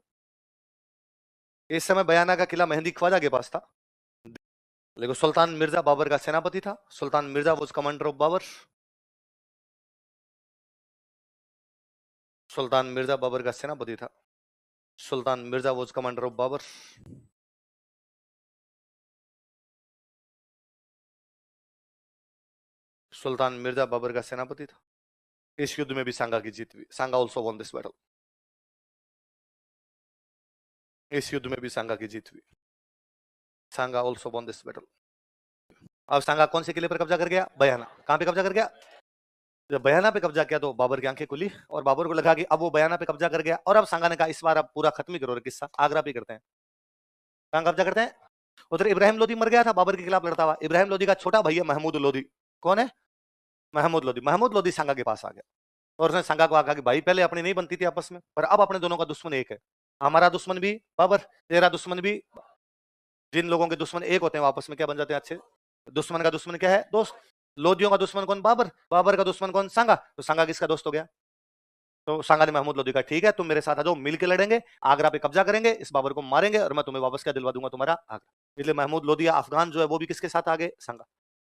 इस समय बयाना का किला मेहंदी ख्वाजा के पास था, लेकिन सुल्तान मिर्जा बाबर का सेनापति था। Sultan Mirza was commander of Babur. Sultan Mirza Babur का सेनापति था। Sultan Mirza was commander of Babur. Sultan Mirza Babur का सेनापति था। इस युद्ध में भी सांगा की जीत हुई। सांगा ऑल्सो वॉन दिस बैटल। इस युद्ध में भी सांगा की जीत हुई। सांगा ऑल्सो वॉन दिस बैटल। अब सांगा कौन से किले पर कब्जा कर गया? बयाना। कहां पे कब्जा कर गया? जब बयाना पे कब्जा किया तो बाबर की आंखें खुली, और बाबर को लगा कि अब वो बयाना पे कब्जा कर गया, और अब सांगा ने कहा इस बार अब पूरा खत्म ही करो किस्सा, आगरा पे करते हैं। कहां कब्जा करते हैं? उधर इब्राहिम लोदी मर गया था बाबर के खिलाफ लड़ता हुआ। इब्राहिम लोदी का छोटा भैया महमूद लोदी। कौन है? महमूद लोदी। महमूद लोदी सांगा के पास आ गया, और उसने सांगा को कहा कि भाई पहले अपनी नहीं बनती थी आपस में, पर अब अपने दोनों का दुश्मन एक है। हमारा दुश्मन भी बाबर, तेरा दुश्मन भी। जिन लोगों के दुश्मन एक होते हैं, आपस में क्या बन जाते हैं? अच्छे दुश्मन का दुश्मन क्या है? दोस्त। लोदियों का दुश्मन कौन? बाबर। बाबर का दुश्मन कौन? सांगा। तो सांगा किसका दोस्त हो गया? तो सांगा ने महमूद लोदी का, ठीक है तुम मेरे साथ आ जाओ, मिलके लड़ेंगे, आगरा पे कब्जा करेंगे, इस बाबर को मारेंगे और मैं तुम्हें वापस क्या दिलवा दूंगा? तुम्हारा आगरा। इसलिए महमूद लोदिया अफगान जो है वो भी किसके साथ आ गए? सांगा।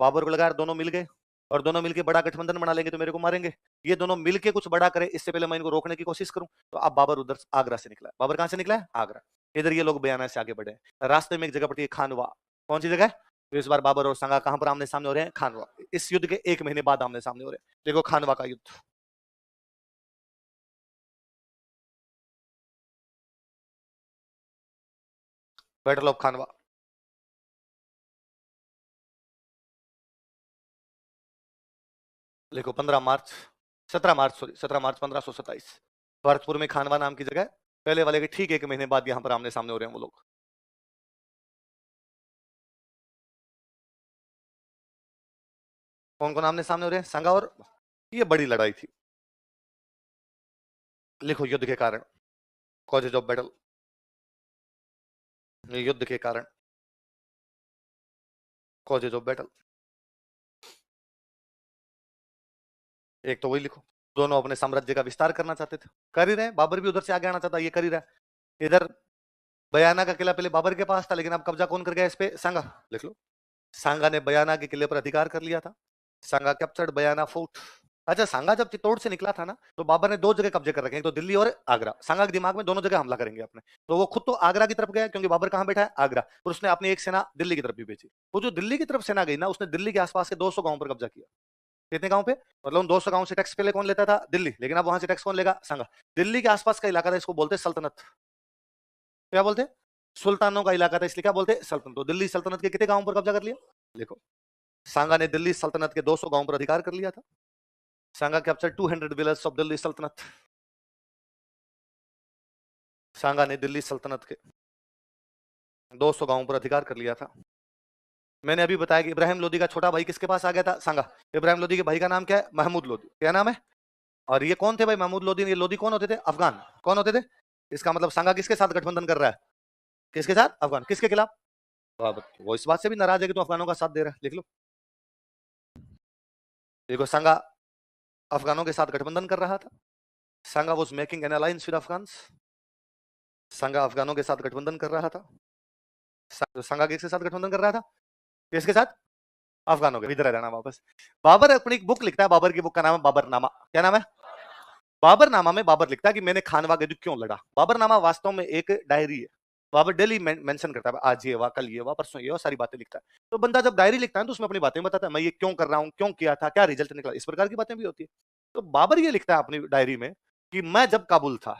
बाबर को लगा यार दोनों मिल गए और दोनों मिलके बड़ा गठबंधन बना लेंगे तो मेरे को मारेंगे, ये दोनों मिलके कुछ बड़ा करे इससे पहले मैं इनको रोकने की कोशिश करूं। तो अब बाबर उधर आगरा से निकला है। बाबर कहां से निकला है? आगरा। इधर ये लोग बयाना से आगे बढ़े, रास्ते में एक जगह पड़ती है खानवा। कौन सी जगह है? तो इस बार बाबर और सांगा कहां पर आमने सामने हो रहे हैं? खानवा। इस युद्ध के 1 महीने बाद आमने सामने हो रहे हैं। देखो खानवा का युद्ध, बैटल ऑफ खानवा। देखो 15 मार्च, 17 मार्च, सॉरी 17 मार्च 1527, भरतपुर में खानवा नाम की जगह। पहले वाले के ठीक 1 महीने बाद यहां पर आमने सामने हो रहे हैं वो लोग। कौन कौन आमने सामने हो रहे हैं? सांगा और, ये बड़ी लड़ाई थी। लिखो युद्ध के कारण, कॉजेज ऑफ बैटल, युद्ध के कारण, कॉजेज ऑफ बैटल। एक तो वही लिखो, दोनों अपने साम्राज्य का विस्तार करना चाहते थे, कर ही रहे हैं। बाबर भी उधर से आगे आना चाहता, ये कर ही रहा है। इधर बयाना का किला पहले बाबर के पास था, लेकिन अब कब्जा कौन कर गया इस पे? सांगा। लिख लो, सांगा ने बयाना के किले पर अधिकार कर लिया था। सांगा कैप्चर्ड बयाना फोर्ट। अच्छा, सांगा जब चित्तौड़ से निकला था ना, तो बाबर ने 2 जगह कब्जे कर रखे, एक तो दिल्ली और आगरा। सांगा के दिमाग में दोनों जगह हमला करेंगे अपने, तो वो खुद तो आगरा की तरफ गया क्योंकि बाबर कहां बैठा है? आगरा। और उसने अपनी एक सेना दिल्ली की तरफ भी भेजी। वो जो दिल्ली की तरफ सेना गई ना, उसने दिल्ली के आसपास के 200 गांव पर कब्जा किया। कितने गांव पे? मतलब 200 गांव से टैक्स पहले कौन लेता था? दिल्ली। लेकिन अब वहां से टैक्स कौन लेगा? सांगा। दिल्ली के आसपास का इलाका था, इसको बोलते सल्तनत। क्या बोलते? सुल्तानों का इलाका था, इसलिए क्या बोलते? सल्तनत। तो दिल्ली सल्तनत के कितने गांव पर कब्जा कर लिया? देखो, सांगा ने दिल्ली सल्तनत के 200 गांव पर अधिकार कर लिया था। सांगा कैप्चर 200 विलेज ऑफ दिल्ली सल्तनत। सांगा ने दिल्ली सल्तनत के 200 गांवों पर अधिकार कर लिया था। मैंने अभी बताया कि इब्राहिम लोदी का छोटा भाई किसके पास आ गया था? सांगा। इब्राहिम लोदी के भाई का नाम क्या है? महमूद लोदी। क्या नाम है? और ये कौन थे भाई महमूद लोदी? ये लोदी कौन होते थे? अफगान। कौन होते थे? इसका मतलब सांगा किसके साथ गठबंधन कर रहा है? किसके साथ? अफगान। किसके खिलाफ? बाबर। वो इस बात से भी नाराज है कि तो अफगानों का साथ दे रहा है। लिख लो, देखो सांगा अफगानों के साथ गठबंधन कर रहा था। Sanga was making an alliance with Afghan. Sanga अफगानों के साथ गठबंधन कर रहा था। सांगा किसके साथ गठबंधन कर रहा था? किसके साथ? अफगानों के। इधर रहना वापस। बाबर अपनी एक बुक लिखता है, बाबर की बुक का नाम है बाबरनामा। क्या नाम है? बाबरनामा में बाबर लिखता है कि मैंने खानवा के युद्ध क्यों लड़ा। बाबरनामा वास्तव में एक डायरी है। बाबर डेली मेंशन करता है, आज ये हुआ, कल ये हुआ, परसों ये हुआ, सारी बातें लिखता है। तो बंदा जब डायरी लिखता है तो उसमें अपनी बातें बताता है, मैं ये क्यों कर रहा हूँ, क्यों किया था, क्या रिजल्ट निकला, इस प्रकार की बातें भी होती है। तो बाबर ये लिखता है अपनी डायरी में कि मैं जब काबुल था,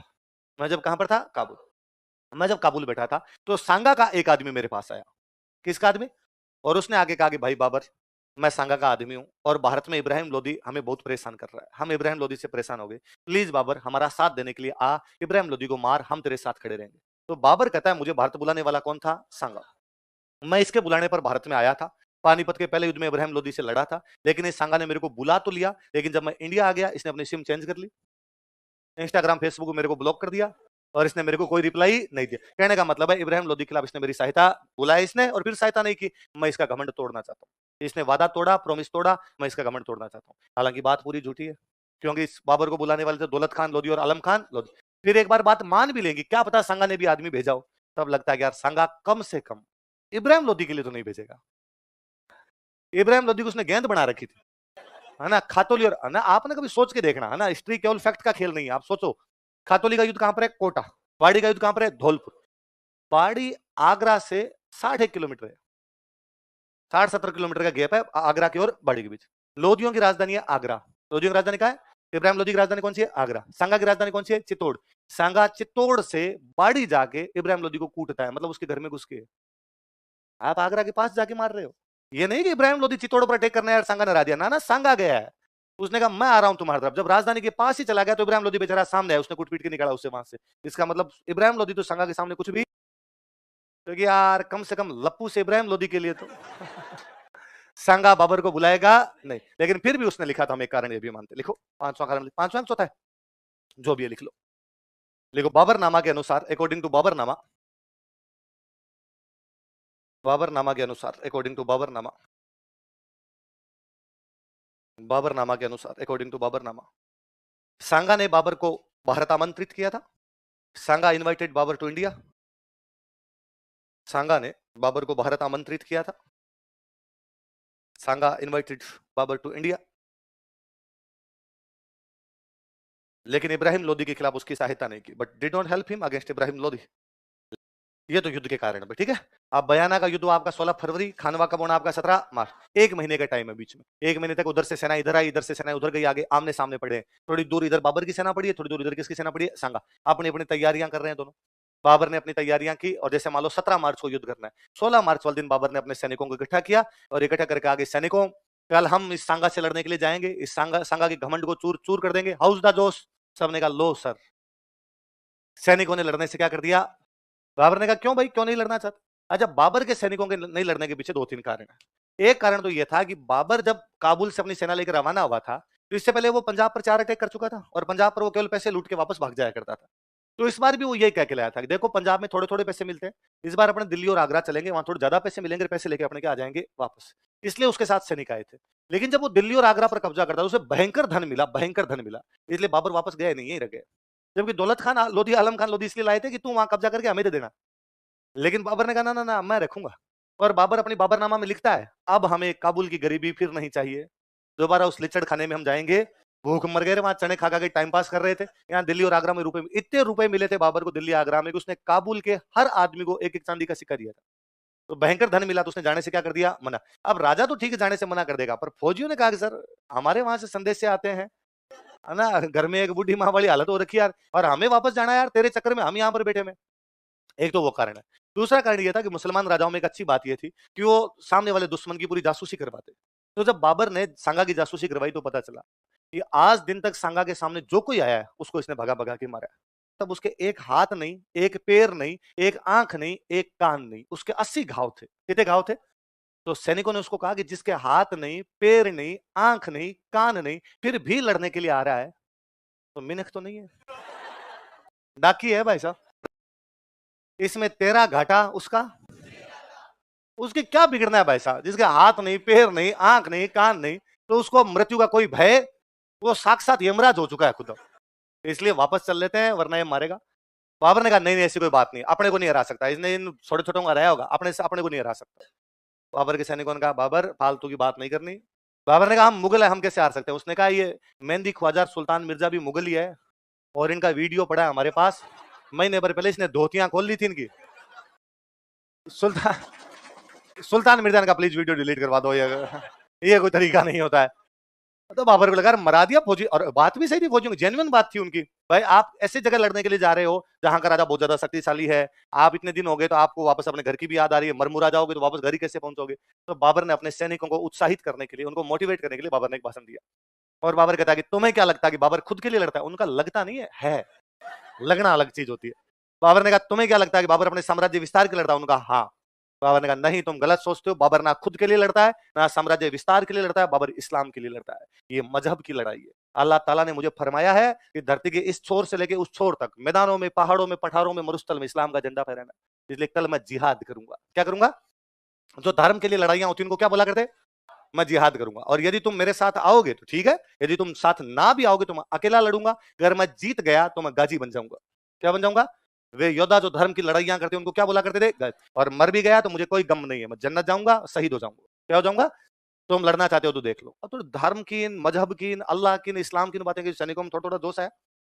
मैं जब कहां पर था? काबुल। मैं जब काबुल बैठा था तो सांगा का एक आदमी मेरे पास आया। किसका आदमी? और उसने आगे कहा कि भाई बाबर, मैं सांगा का आदमी हूं और भारत में इब्राहिम लोदी हमें बहुत परेशान कर रहा है, हम इब्राहिम लोदी से परेशान हो गए, प्लीज बाबर हमारा साथ देने के लिए आ, इब्राहिम लोदी को मार, हम तेरे साथ खड़े रहेंगे। तो बाबर कहता है मुझे भारत बुलाने वाला कौन था? सांगा। मैं इसके बुलाने पर भारत में आया था, पानीपत के पहले युद्ध में इब्राहिम लोदी से लड़ा था, लेकिन इस सांगा ने मेरे को बुला तो लिया, लेकिन जब मैं इंडिया आ गया इसने अपनी सिम चेंज कर ली, इंस्टाग्राम फेसबुक मेरे को ब्लॉक कर दिया और इसने मेरे को कोई रिप्लाई नहीं दिया। कहने का मतलब है इब्राहिम लोदी के खिलाफ इसने मेरी सहायता, बुलाया इसने और फिर सहायता नहीं की। मैं इसका घमंड तोड़ना चाहता हूँ। इसने वादा तोड़ा, प्रॉमिस तोड़ा, मैं इसका घमंड तोड़ना चाहता हूँ। हालांकि बात पूरी झूठी है, क्योंकि इस बाबर को बुलाने वाले थे दौलत खान लोदी और आलम खान लोदी। फिर एक बार बात मान भी लेंगे, क्या पता सांगा ने भी आदमी भेजा हो, तब लगता है कि यार सांगा कम से कम इब्राहिम लोदी के लिए तो नहीं भेजेगा। इब्राहिम लोदी को उसने गेंद बना रखी थी, है ना, खातोली। और है ना, आपने कभी सोच के देखना, है ना, हिस्ट्री केवल फैक्ट का खेल नहीं है। आप सोचो, खातोली का युद्ध कहां पर है? कोटा। बाड़ी का युद्ध कहां पर है? धौलपुर। बाड़ी आगरा से 60 किलोमीटर है, 60-70 किलोमीटर का गैप है आगरा की और बाड़ी के बीच। लोदियों की राजधानी है आगरा। लोदियों की राजधानी कहां है? इब्राहिम लोदी की राजधानी कौन सी है? आगरा। सांगा की राजधानी कौन सी है? चित्तौड़। सांगा चित्तौड़ से बाड़ी जाके इब्राहिम लोदी को कूटता है, मतलब उसके घर में घुस के। आप आगरा के पास जाके मार रहे हो। ये नहीं कि इब्राहिम लोदी चित्तौड़ पर अटैक करने यार सांगा ने हरा दिया, ना ना, सांगा गया है। उसने कहा मैं आ रहा हूं तुम्हारी तरफ। जब राजधानी के पास ही चला गया तो इब्राहिम लोदी बेचारा सामने आया, उसने कूट पीट के निकाला उससे वहां से। इसका मतलब इब्राहिम लोदी तो सांगा के सामने कुछ भी, क्योंकि यार कम से कम लप्पू से इब्राहिम लोदी के लिए तो सांगा बाबर को बुलाएगा नहीं। लेकिन फिर भी उसने लिखा था, हम एक कारण ये भी मानते। लिखो, पांचवा कारण, पांचवा चौथा है, जो भी है लिख लो। लिखो, बाबरनामा के अनुसार, अकॉर्डिंग टू बाबरनामा, बाबरनामा के अनुसार, अकॉर्डिंग टू बाबरनामा, बाबरनामा के अनुसार, अकॉर्डिंग टू बाबरनामा, सांगा ने बाबर को भारत आमंत्रित किया था। सांगा इनवाइटेड बाबर टू इंडिया। सांगा ने बाबर को भारत आमंत्रित किया था। सांगा इनवाइटेड बाबर टू इंडिया। लेकिन इब्राहिम लोदी के खिलाफ उसकी सहायता नहीं की, but did not help him against Ibrahim Lodi. ये तो युद्ध के कारण है, ठीक है। अब बयाना का युद्ध आपका 16 फरवरी, खानवा का बोना आपका 17 मार्च, 1 महीने का टाइम है बीच में। 1 महीने तक उधर से सेना इधर आई, इधर से सेना उधर गई, आगे आमने सामने पड़े। थोड़ी दूर इधर बाबर की सेना पड़ी है, थोड़ी दूर इधर किसकी सेना पड़ी है, सांगा। अपनी अपनी तैयारियां कर रहे हैं दोनों। बाबर ने अपनी तैयारियां की और जैसे मान लो 17 मार्च को युद्ध करना है, 16 मार्च वाले दिन बाबर ने अपने सैनिकों को इकट्ठा किया और इकट्ठा करके आगे सैनिकों, कल हम इस सांगा से लड़ने के लिए जाएंगे, इस सांगा के घमंड को चूर चूर कर देंगे, हाउस द जोश। सबने कहा लो सर। सैनिकों ने लड़ने से क्या कर दिया, बाबर ने कहा क्यों भाई, क्यों नहीं लड़ना चाहते। अच्छा, बाबर के सैनिकों के नहीं लड़ने के पीछे 2-3 कारण है। एक कारण तो यह था कि बाबर जब काबुल से अपनी सेना लेकर रवाना हुआ था, तो इससे पहले वो पंजाब पर 4 अटैक कर चुका था और पंजाब पर वो केवल पैसे लूट के वापस भाग जाया करता था। तो इस बार भी वो यही कह के लाया था कि देखो पंजाब में थोड़े थोड़े पैसे मिलते हैं, इस बार अपने दिल्ली और आगरा चलेंगे, वहां थोड़े ज्यादा पैसे मिलेंगे, पैसे लेके अपने के आ जाएंगे वापस। इसलिए उसके साथ सैनिक आए थे। लेकिन जब वो दिल्ली और आगरा पर कब्जा करता, उसे भयंकर धन मिला, भयंकर धन मिला, इसलिए बाबर वापस गए नहीं, यही रह गए। जबकि दौलत खान लोधी, आलम खान लोधी इसलिए लाए थे कि तू वहां कब्जा करके हमें दे देना। लेकिन बाबर ने कहा ना ना ना, मैं रखूंगा। और बाबर अपनी बाबरनामा में लिखता है, अब हमें काबुल की गरीबी फिर नहीं चाहिए, दोबारा उस लिचड़ खाने में हम जाएंगे, भूख मर गए, वहां चने खा खा के टाइम पास कर रहे थे। यहाँ दिल्ली और आगरा में रुपए, इतने रुपए मिले थे बाबर को दिल्ली आगरा में कि उसने काबुल के हर आदमी को एक एक चांदी का सिक्का दिया था। तो भयंकर धन मिला, तो उसने जाने से क्या कर दिया, मना। अब राजा तो ठीक है जाने से मना कर देगा, पर फौजियों ने कहा कि सर हमारे वहां से संदेश से आते हैं, है ना, घर में एक बूढ़ी माँ वाली हालत हो रखी यार, और हमें वापस जाना है यार, तेरे चक्कर में हम यहाँ पर बैठे में। एक तो वो कारण है। दूसरा कारण ये था कि मुसलमान राजाओं में एक अच्छी बात ये थी कि वो सामने वाले दुश्मन की पूरी जासूसी करवाते। तो जब बाबर ने सांगा की जासूसी करवाई तो पता चला कि आज दिन तक सांगा के सामने जो कोई आया है उसको इसने भगा भगा के मारा है। तब उसके एक हाथ नहीं, एक पैर नहीं, एक आंख नहीं, एक कान नहीं, उसके 80 घाव थे। कितने घाव थे? तो सैनिकों ने उसको कहा कि जिसके हाथ नहीं, पैर नहीं, आंख नहीं, कान नहीं, फिर भी लड़ने के लिए आ रहा है, तो मिनख तो नहीं है, डाकी है भाई साहब। इसमें तेरा घाटा उसका, उसके क्या बिगड़ना है भाई साहब, जिसके हाथ नहीं, पैर नहीं, आंख नहीं, कान नहीं, तो उसको मृत्यु का कोई भय, वो साक्षात यमराज हो चुका है खुद। इसलिए वापस चल लेते हैं वरना ये मारेगा। बाबर ने कहा नहीं नहीं, ऐसी कोई बात नहीं, अपने को नहीं हरा सकता, इसने इन छोटे छोटों का हराया होगा, अपने को नहीं हरा सकता। बाबर के सैनिकों ने कहा बाबर फालतू की बात नहीं करनी। बाबर ने कहा हम मुगल है, हम कैसे हार सकते हैं। उसने कहा ये मेहंदी ख्वाजा सुल्तान मिर्जा भी मुगल ही है और इनका वीडियो पड़ा है हमारे पास, महीने भर पहले इसने धोतियां खोल ली थी इनकी। सुल्तान सुल्तान मिर्जा ने कहा प्लीज वीडियो डिलीट करवा दो, ये कोई तरीका नहीं होता है। तो बाबर को लगा मरा दिया फौजी, और बात भी सही थी, फौजियों की जेन्युइन बात थी उनकी। भाई आप ऐसे जगह लड़ने के लिए जा रहे हो जहां का राजा बहुत ज्यादा शक्तिशाली है, आप इतने दिन हो गए तो आपको वापस अपने घर की भी याद आ रही है, मरमुरा जाओगे तो वापस घर ही कैसे पहुंचोगे। तो बाबर ने अपने सैनिकों को उत्साहित करने के लिए, उनको मोटिवेट करने के लिए बाबर ने एक भाषण दिया। और बाबर कहता है कि तुम्हें क्या लगता है कि बाबर खुद के लिए लड़ता है? उनका लगता नहीं है, लगना अलग चीज होती है। बाबर ने कहा तुम्हें क्या लगता है कि बाबर अपने साम्राज्य विस्तार के लिए लड़ता है? उनका हाँ। बाबर ने कहा नहीं, तुम गलत सोचते हो, बाबर ना खुद के लिए लड़ता है, ना साम्राज्य विस्तार के लिए लड़ता है, बाबर इस्लाम के लिए लड़ता है। ये मजहब की लड़ाई है। अल्लाह ताला ने मुझे फरमाया है कि धरती के इस छोर से लेके उस छोर तक, मैदानों में, पहाड़ों में, पठारों में, मरुस्थल में इस्लाम का झंडा फहराना, इसलिए कल मैं जिहाद करूंगा। क्या करूंगा? जो धर्म के लिए लड़ाइयां होती हैं उनको क्या बोला करते? मैं जिहाद करूंगा। और यदि तुम मेरे साथ आओगे तो ठीक है, यदि तुम साथ ना भी आओगे तो मैं अकेला लड़ूंगा। अगर मैं जीत गया तो मैं गाजी बन जाऊंगा। क्या बन जाऊंगा? वे योद्धा जो धर्म की लड़ाइयां करते उनको क्या बोला करते थे? और मर भी गया तो मुझे कोई गम नहीं है, मैं जन्नत जाऊंगा, शहीद हो जाऊंगा। क्या हो जाऊंगा? तुम लड़ना चाहते हो तो देख लो। अब तो धर्म की, मजहब की, अल्लाह की, इस्लाम की बातें की सैनिकों में थोड़ा थोड़ा दोष है।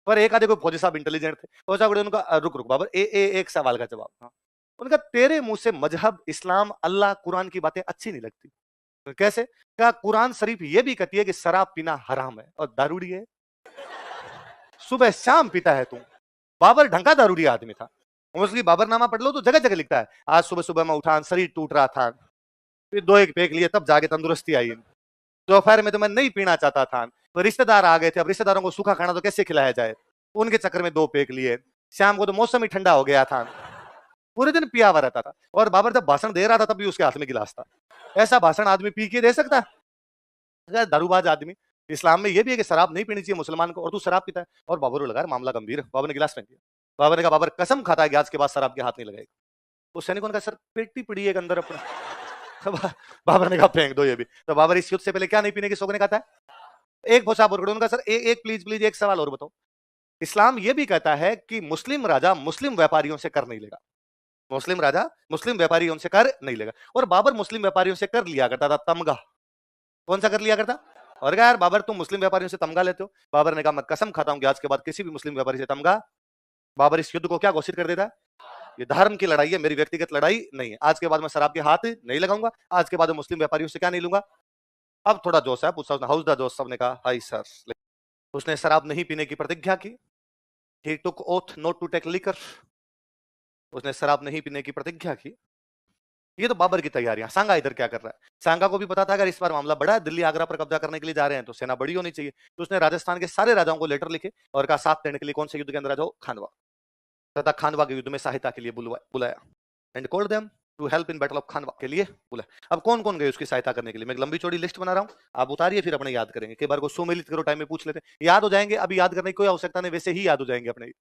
पर एक आधे कोई फौजी साहब इंटेलिजेंट थे, फौजा बड़े उनका रुक रुक बाबर, एक सवाल का जवाब। हाँ, उनका तेरे मुंह से मजहब, इस्लाम, अल्लाह, कुरान की बातें अच्छी नहीं लगती। कैसे? क्या कुरान शरीफ ये भी कहती है कि शराब पीना हराम है और दारूड़ी है, सुबह शाम पीता है तू। बाबर ढंका दारूड़ी आदमी था, उसकी बाबरनामा पढ़ लो तो जगह जगह लिखता है आज सुबह सुबह मैं उठा, शरीर टूट रहा था, फिर 2 एक पेक लिए तब जाके तंदुरुस्ती आई। दोपहर में तो मैं नहीं पीना चाहता था, तो रिश्तेदार आ गए थे, अब रिश्तेदारों को सूखा खाना तो कैसे खिलाया जाए, उनके चक्कर में 2 पेक लिए। शाम को तो मौसम ही ठंडा हो गया था, पूरे दिन पिया हुआ रहता था। और बाबर जब भाषण दे रहा था तब भी उसके हाथ में गिलास था। ऐसा भाषण आदमी पी के दे सकता है? दारूबाज आदमी। इस्लाम में यह भी है कि शराब नहीं पीनी चाहिए मुसलमान को, और तू शराब पीता है। और बाबर को लगा मामला गंभीर है, बाबर ने गिलास फेंक दिया। बाबर ने कहा बाबर कसम खाता है कि आज के बाद शराब के हाथ नहीं लगाएगा। उस सैनिकों ने कहा सर पेटी पड़ी है अंदर अपना, बाबर ने कहा फेंक दो ये भी। तो बाबर इस युद्ध से पहले क्या नहीं पीने की सौगंध खाता है? एक भोसा बुरगड़। उनका सर एक प्लीज प्लीज एक सवाल और बताओ। इस्लाम ये भी कहता है कि मुस्लिम राजा मुस्लिम व्यापारियों से कर नहीं लेगा। मुस्लिम राजा मुस्लिम व्यापारियों से कर नहीं लेगा। और बाबर मुस्लिम व्यापारियों से कर लिया करता था, तमगा। कौन सा कर लिया करता? और कहा यार बाबर तुम मुस्लिम व्यापारियों से तमगा लेते हो। बाबर ने कहा मैं कसम खाता हूं कि आज के बाद किसी भी मुस्लिम व्यापारी से तमगा। बाबर इस युद्ध को क्या घोषित कर देता है? ये धर्म की लड़ाई है, मेरी व्यक्तिगत लड़ाई नहीं है। आज के बाद मैं शराब के हाथ नहीं लगाऊंगा। आज के बाद मुस्लिम व्यापारियों से क्या नहीं लूंगा। अब थोड़ा जोश है, पूछा उसने, हाउस द जोश? सबने कहा हाई सर। उसने शराब नहीं पीने की प्रतिज्ञा की। He took oath not to take liquor. उसने शराब नहीं पीने की प्रतिज्ञा की। ये तो बाबर की तैयारियां। सांगा इधर क्या कर रहा है? सांगा को भी पता था अगर इस बार मामला बड़ा है, दिल्ली आगरा पर कब्जा करने के लिए जा रहे हैं, तो सेना बड़ी होनी चाहिए। तो उसने राजस्थान के सारे राजाओं को लेटर लिखे और कहा साथ देने के लिए कौन से युद्ध के अंदर आ जाओ? खानवा। तथा खानवा के युद्ध में सहायता के लिए बुलाया and called them to help in battle of Khanwa के लिए बुलाया। अब कौन कौन गए उसकी सहायता करने के लिए? मैं एक लंबी चौड़ी लिस्ट बना रहा हूं, आप उतारिए फिर अपने याद करेंगे। कई बार को सुमेलित करो टाइम में पूछ लेते हैं, याद हो जाएंगे। अभी याद करने की कोई आवश्यकता नहीं, वैसे ही याद हो जाएंगे अपने।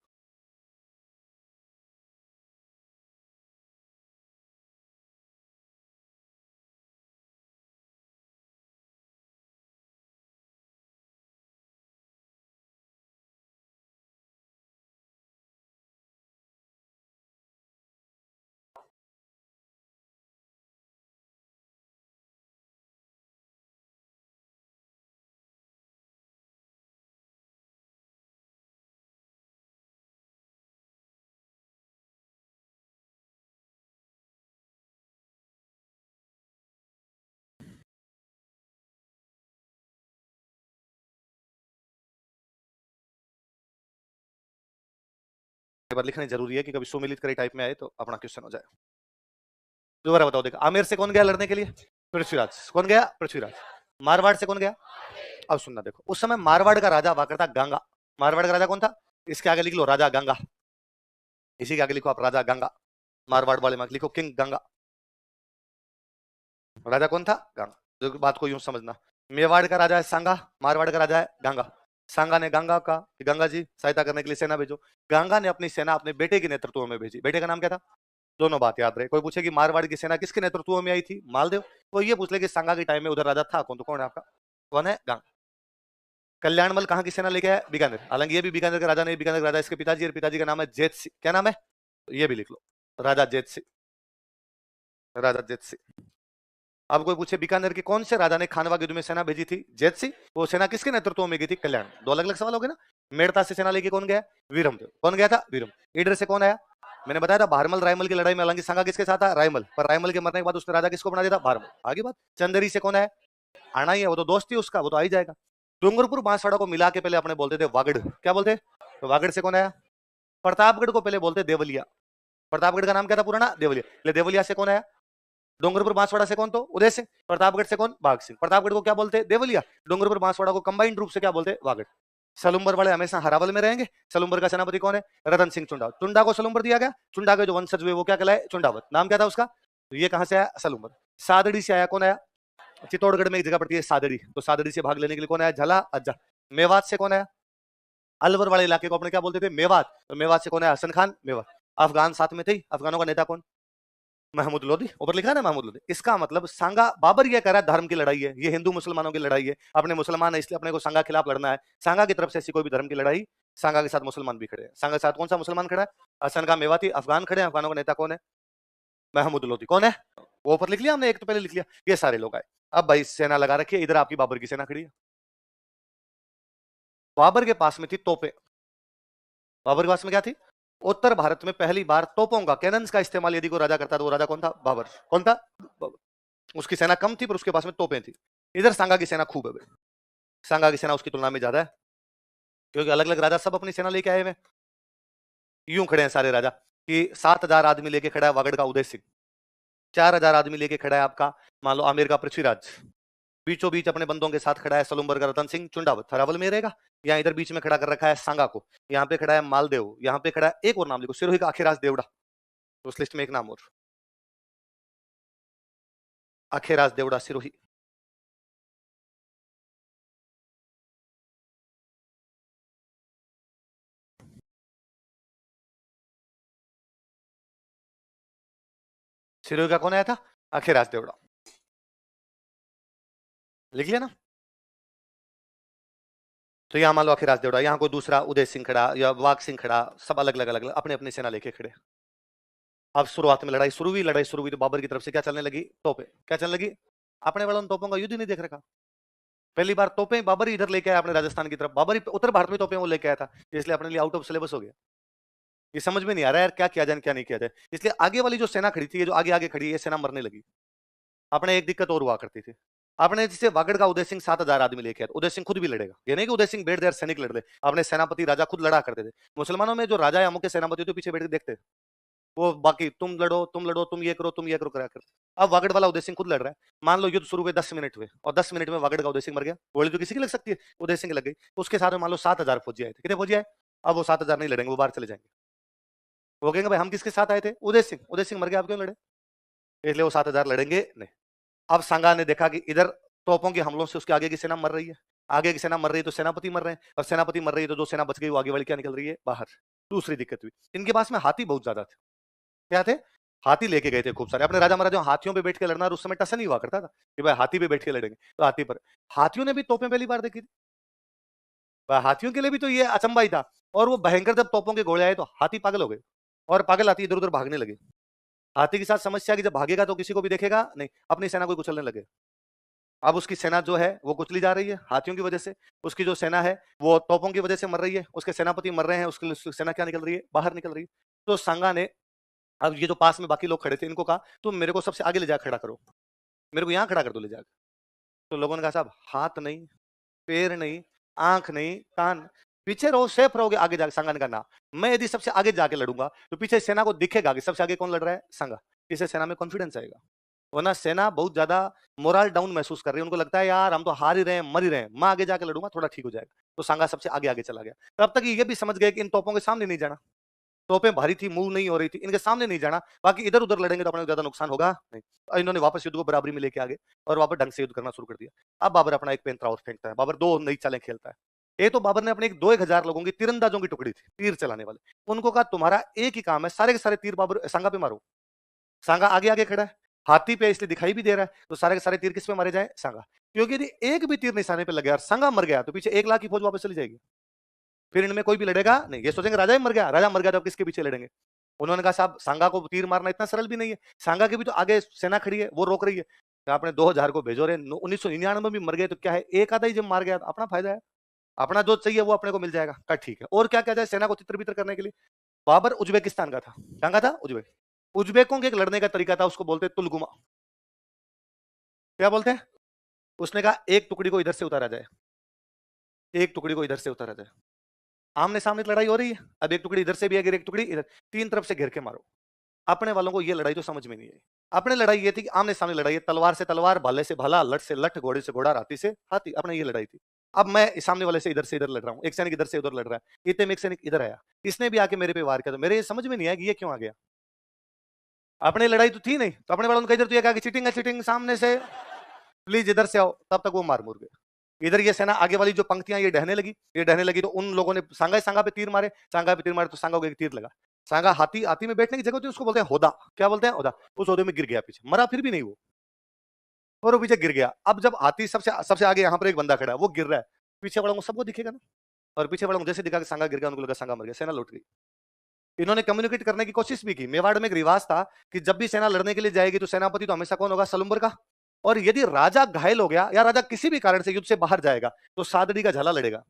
बार लिखना जरूरी है कि कभी सुमेलित करे टाइप में आए तो अपना क्वेश्चन हो जाए। दोबारा बताओ। देखो, आमेर से कौन गया लड़ने के लिए? पृथ्वीराज। कौन गया? पृथ्वीराज। मारवाड़ से कौन गया? अब सुनना, देखो उस समय मारवाड़ का राजा हुआ करता गंगा। मारवाड़ का राजा कौन था? इसके आगे लिख लो राजा गंगा। इसी के आगे लिखो आप राजा गंगा। मारवाड़ वाले में लिखो किंग गंगा। राजा कौन था? गंगा। तो बात को यूं समझना, मेवाड़ का राजा है सांगा, मारवाड़ का राजा है गंगा। सांगा ने गंगा का कि गंगा जी सहायता करने के लिए सेना भेजो। गंगा ने अपनी सेना अपने बेटे के नेतृत्व में भेजी। बेटे का नाम क्या था? दोनों बात याद रहे। कोई पूछे कि मारवाड़ की सेना किसके नेतृत्व में आई थी? मालदेव। कोई ये पूछ ले कि सांगा के टाइम में उधर राजा था कौन, तो कौन है आपका? कौन है? गंगा। कल्याणमल कहाँ की सेना लेके आया? बीकानेर। हालांकि ये भी बीकानेर का राजा नहीं, बीकानेर का राजा इसके पिताजी, और पिताजी का नाम है जेत सिंह। क्या नाम है? तो ये भी लिख लो, राजा जेत सिंह। राजा जेत सिंह। अब कोई पूछे बीकानेर के कौन से राजा ने खानवा के युद्ध में सेना भेजी थी? जेत सिंह। वो सेना किसके नेतृत्व में गई थी? कल्याण। दो अलग अलग सवाल हो गए ना। मेड़ता से सेना लेके कौन गया? वीरमदेव। कौन गया था? वीरम। ईडर से कौन आया? मैंने बताया था भारमल रायमल की लड़ाई में, हालांकि संगा किसके साथ था? रायमल। पर रायमल के मरने के बाद उसने राजा किसको बना दिया था? भारमल। आगे बात। चंदेरी से कौन आया? आना ही है, वो तो दोस्त ही उसका, वो तो आ ही जाएगा। डूंगरपुर बांसवाड़ा को मिला के पहले अपने बोलते थे वागड़। क्या बोलते? तो वागड़ से कौन आया? प्रतापगढ़ को पहले बोलते देवलिया। प्रतापगढ़ का नाम क्या था पुराना? देवलिया। देवलिया से कौन आया? डोंगरपुर बांसवाड़ा से कौन? तो उदय सिंह। प्रतापगढ़ से कौन? बाघ सिंह। प्रतापगढ़ को क्या बोलते? देवलिया। डोंगरपुर बांसवाड़ा को कंबाइंड रूप से क्या बोलते? वागड़। सलुम्बर वाले हमेशा हरावल में रहेंगे। सलुम्बर का सेनापति कौन है? रतन सिंह चुंडा। चुंडा को सलुम्बर दिया गया। चुंडा के जो वंशज हुए वो क्या कहलाए? चुंडावत। नाम क्या था उसका? तो ये कहां से आया? सलुम्बर। सादड़ी से आया। कौन आया? चित्तौड़गढ़ में एक जगह पड़ती है सादड़ी, तो सादड़ी से भाग लेने के लिए कौन आया? झला अज्जा। मेवात से कौन आया? अलवर वाले इलाके को अपने क्या बोलते थे? मेवात। तो मेवात से कौन आया? हसन खान मेवात। अफगान साथ में थे। अफगानों का नेता कौन? महमूद लोधी। ऊपर लिखा है ना महमूद लोधी। इसका मतलब सांगा, बाबर ये कह रहा है धर्म की लड़ाई है, ये हिंदू मुसलमानों की लड़ाई है। अपने मुसलमान है इसलिए अपने को सांगा खिलाफ लड़ना है। सांगा की तरफ से ऐसी कोई भी धर्म की लड़ाई, सांगा के साथ मुसलमान भी खड़े हैं। सांगा के साथ कौन सा मुसलमान खड़ा है? हसन खान मेवाती। अफगान खड़े हैं। अफगानों का नेता कौन है? महमूद लोधी। कौन है? वो ऊपर लिख लिया हमने, एक तो पहले लिख लिया। ये सारे लोग आए। अब भाई सेना लगा रखी है, इधर आपकी बाबर की सेना खड़ी है। बाबर के पास में थी तोपें। बाबर के पास में क्या थी? उत्तर भारत में पहली बार तोपों का, कैनन्स का इस्तेमाल यदि कोई राजा करता तो वो राजा कौन था? बाबर। कौन था? बाबर। उसकी सेना कम थी पर उसके पास में तोपें थी। इधर सांगा की सेना खूब है भाई। सांगा की सेना उसकी तुलना में ज्यादा है, क्योंकि अलग अलग राजा सब अपनी सेना लेके आए हुए। यूं खड़े हैं सारे राजा कि 7,000 आदमी लेके खड़ा है वागड़ का उदय सिंह। 4,000 आदमी लेके खड़ा है आपका मान लो आमेर का पृथ्वीराज। बीचों बीच अपने बंदों के साथ खड़ा है सलुम्बर का रतन सिंह चुंडावत। हरावल में रहेगा। यहाँ इधर बीच में खड़ा कर रखा है सांगा को। यहाँ पे खड़ा है मालदेव। यहाँ पे खड़ा है एक और नाम लिखो, सिरोही का अखेराज देवड़ा। तो उस लिस्ट में एक नाम और, अखेराज देवड़ा सिरोही। सिरोही का कौन आया था? अखेराज देवड़ा। लिख लिया ना। तो यहाँ मान लो अखिराज देवड़ा, यहाँ कोई दूसरा उदय सिंह खड़ा या वाघ सिंह खड़ा, सब अलग अलग अलग अपने अपनी सेना लेके खड़े। अब शुरुआत में लड़ाई शुरू हुई तो बाबर की तरफ से क्या चलने लगी, तोपे क्या चलने लगी, अपने वालों ने तोपों का युद्ध ही नहीं देख रखा। पहली बार तोपें बाबर ही इधर लेके आया अपने राजस्थान की तरफ, बाबर ही उत्तर भारत में तोपें वो लेके आया था, इसलिए अपने लिए आउट ऑफ सिलेबस हो गया। ये समझ में नहीं आ रहा यार क्या किया जाए क्या नहीं किया जाए, इसलिए आगे वाली जो सेना खड़ी थी, ये जो आगे आगे खड़ी है, सेना मरने लगी। अपने एक दिक्कत और हुआ करती थी, आपने जिसे वागड़ का उदय सिंह 7,000 आदमी लेके आया, उदय सिंह खुद भी लड़ेगा, ये नहीं कि उदय सिंह बैठ देर सैनिक लड़ दे, अपने सेनापति राजा खुद लड़ा करते थे। मुसलमानों में जो राजा या मुख्य सेनापति तो पीछे बैठ के देखते, वो बाकी तुम लड़ो तुम ये करो करा कर। अब वागड़ वाला उदय सिंह खुद लड़ रहा है, मान लो युद्ध शुरू हुए 10 मिनट हुए और 10 मिनट में वागड़ का उदय सिंह मर गया, गोली तो किसी की लग सकती है, उदय सिंह लग गई, उसके साथ में मान लो 7,000 फौजी आए थे, कितने फौजी आए, अब वो 7,000 नहीं लड़ेंगे, वो बाहर चले जाएंगे, वो कहेंगे भाई हम किसके साथ आए थे, उदय सिंह मर गया, आप क्यों लड़े, इसलिए वो 7,000 लड़ेंगे नहीं। अब सांगा ने देखा कि इधर तोपों के हमलों से उसके आगे की सेना मर रही है, आगे की सेना मर रही है तो सेनापति मर रहे हैं, और सेनापति मर रही है तो जो सेना बच गई वो आगे वाली क्या निकल रही है, बाहर। दूसरी दिक्कत हुई, इनके पास में हाथी बहुत ज्यादा थे, क्या थे, हाथी लेके गए थे खूब सारे, अपने राजा महाराजा हाथियों पे बैठ के लड़ना, और उस समय टसन नहीं हुआ करता था कि भाई हाथी पे बैठ के लड़ेंगे, तो हाथी पर, हाथियों ने भी तोपें पहली बार देखी थी, हाथियों के लिए भी तो ये अचंबा ही था। और वो भयंकर जब तोपों के घोड़े आए तो हाथी पागल हो गए, और पागल हाथी इधर उधर भागने लगे। हाथी के साथ समस्या कि जब भागेगा तो किसी को भी देखेगा नहीं, अपनी सेना को कुचलने लगे। अब उसकी सेना जो है वो कुचली जा रही है हाथियों की वजह से, उसकी जो सेना है वो तोपों की वजह से मर रही है, उसके सेनापति मर रहे हैं, उसकी सेना क्या निकल रही है, बाहर निकल रही है। तो सांगा ने, अब ये जो पास में बाकी लोग खड़े थे इनको कहा तुम मेरे को सबसे आगे ले जा खड़ा करो, मेरे को यहाँ खड़ा कर दो ले जाकर। तो लोगों ने कहा साहब हाथ नहीं, पैर नहीं, आंख नहीं, कान, पीछे रहो सेफ रहोगे, आगे जाके सांगा ने कहा ना, मैं यदि सबसे आगे जाके लड़ूंगा तो पीछे सेना को दिखेगा कि सबसे आगे कौन लड़ रहा है, सांगा, इससे सेना में कॉन्फिडेंस आएगा। वरना सेना बहुत ज्यादा मोरल डाउन महसूस कर रही है, उनको लगता है यार हम तो हार ही रहे हैं, मर ही रहे हैं, मैं आगे जाके लड़ूंगा थोड़ा ठीक हो जाएगा। तो सांगा सबसे आगे आगे चला गया, तब तक ये भी समझ गए कि इन तोपों के सामने नहीं जाना, तोपें भारी थी, मूव नहीं हो रही थी, इनके सामने नहीं जाना, बाकी इधर उधर लड़ेंगे तो अपने ज्यादा नुकसान होगा नहीं। और इन्होंने वापस युद्ध को बराबरी में लेके आ गए और वापस ढंग से युद्ध करना शुरू कर दिया। अब बाबर अपना एक पेंतरा और फेंकता है, बाबर दो नई चालें खेलता है। एक तो बाबर ने अपने एक 2,000 लोगों की तीरंदाजों की टुकड़ी थी, तीर चलाने वाले, उनको कहा तुम्हारा एक ही काम है, सारे के सारे तीर बाबर सांगा पे मारो। सांगा आगे आगे खड़ा है, हाथी पे इसलिए दिखाई भी दे रहा है, तो सारे के सारे तीर किस पे मारे जाए, सांगा, क्योंकि यदि एक भी तीर निशाने पे लग गया और सांगा मर गया तो पीछे 1 लाख की फौज वापस चली जाएगी, फिर इनमें कोई भी लड़ेगा नहीं, ये सोचेंगे राजा ही मर गया, राजा मर गया तो अब किसके पीछे लड़ेंगे। उन्होंने कहा साहब सांगा को तीर मारना इतना सरल भी नहीं है, सांगा की भी तो आगे सेना खड़ी है वो रोक रही है, तो आपने 2,000 को भेजो रे, 1999 में भी मर गए तो क्या है, एक आधा ही जब मार गया तो अपना फायदा है, अपना जो चाहिए वो अपने को मिल जाएगा, कहा ठीक है। और क्या क्या जाए सेना को तितर बितर करने के लिए, बाबर उज्बेकिस्तान का था, कहां का था, उज्बेक, उज्बेकों के एक लड़ने का तरीका था, उसको बोलते तुलगुमा, क्या बोलते हैं, उसने कहा एक टुकड़ी को इधर से उतारा जाए, एक टुकड़ी को इधर से उतारा जाए, आमने सामने लड़ाई हो रही है, अब एक टुकड़ी इधर से भी है, एक टुकड़ी इधर, तीन तरफ से घेर के मारो। अपने वालों को ये लड़ाई तो समझ में नहीं आई, अपने लड़ाई ये थी कि आमने सामने लड़ाई है, तलवार से तलवार, भाले से भाला, लठ से लठ, घोड़े से घोड़ा, हाथी से हाथी, अपने ये लड़ाई थी। अब मैं सामने वाले से इधर लड़ रहा हूँ, एक सैनिक इधर से उधर लड़ रहा है, इतने में एक सैनिक इधर आया, इसने भी आके मेरे पे वार किया, तो मेरे ये समझ में नहीं आया कि ये क्यों आ गया, अपने लड़ाई तो थी नहीं, तो अपने वालों ने कहा कहा कि चीटिंग है चीटिंग, सामने से प्लीज इधर से आओ, तब तक वो मार मुर गए। इधर ये सेना आगे वाली जो पंक्तियां ये ढहने लगी तो उन लोगों ने सांगा पे तीर मारे, सांगा पे तीर मारे तो सांगा को एक तीर लगा, सांगा हाथी हाथी में बैठने की जगह होती है उसको बोलते हैं होदा, क्या बोलते हैं होदा, उस होदे में गिर गया पीछे, मरा फिर भी नहीं वो, और वो पीछे गिर गया। अब जब हाथी सबसे सबसे आगे यहाँ पर एक बंदा खड़ा है वो गिर रहा है, पीछे वालों को सबको दिखेगा ना, और पीछे वालों को जैसे दिखा कि सांगा गिर गया उनको लगा सांगा मर गया, सेना लौट गई। इन्होंने कम्युनिकेट करने की कोशिश भी की, मेवाड़ में एक रिवाज था कि जब भी सेना लड़ने के लिए जाएगी तो सेनापति तो हमेशा कौन होगा, सलुम्बर का, और यदि राजा घायल हो गया या राजा किसी भी कारण से युद्ध से बाहर जाएगा तो सादड़ी का झाला लड़ेगा।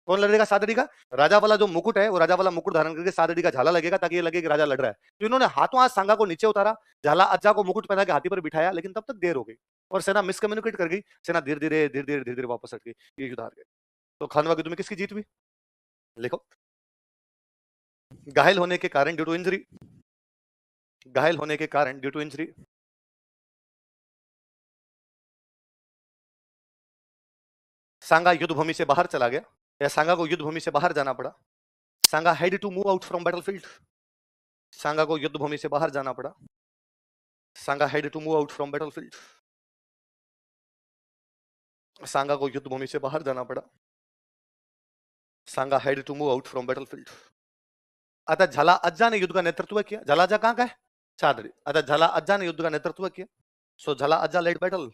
कौन लड़ेगा, सादड़ी का, राजा वाला जो मुकुट है वो राजा वाला मुकुट धारण करके सादड़ी का झाला लगेगा ताकि ये लगे कि राजा लड़ रहा है। तो इन्होंने हाथों हाथ सांगा को नीचे उतारा, झाला अज्जा को मुकुट पहना के हाथी पर बिठाया, लेकिन तब तक देर हो गई और सेना मिसकम्युनिकेट कर गई, सेना धीरे धीरे वापस हट गई, ये युद्ध हार गए। तो खानवा युद्ध में किसकी जीत हुई, लिखो, घायल होने के कारण ड्यू टू इंजरी, घायल होने के कारण ड्यू टू इंजरी, सांगा युद्ध भूमि से बाहर चला गया, या सांगा को युद्ध भूमि से बाहर जाना पड़ा, Sanga had to move out from battlefield, Sanga को युद्ध भूमि से बाहर जाना पड़ा, Sanga had to move out from battlefield, Sanga को युद्ध भूमि से बाहर जाना पड़ा, Sanga had to move out from battlefield. अतः झाला अज्जा ने युद्ध का नेतृत्व किया, झाला अज्जा कहां का है, चादड़ी, अतः झाला अज्जा ने युद्ध का नेतृत्व किया, सो झाला अज्जा लेड बैटल,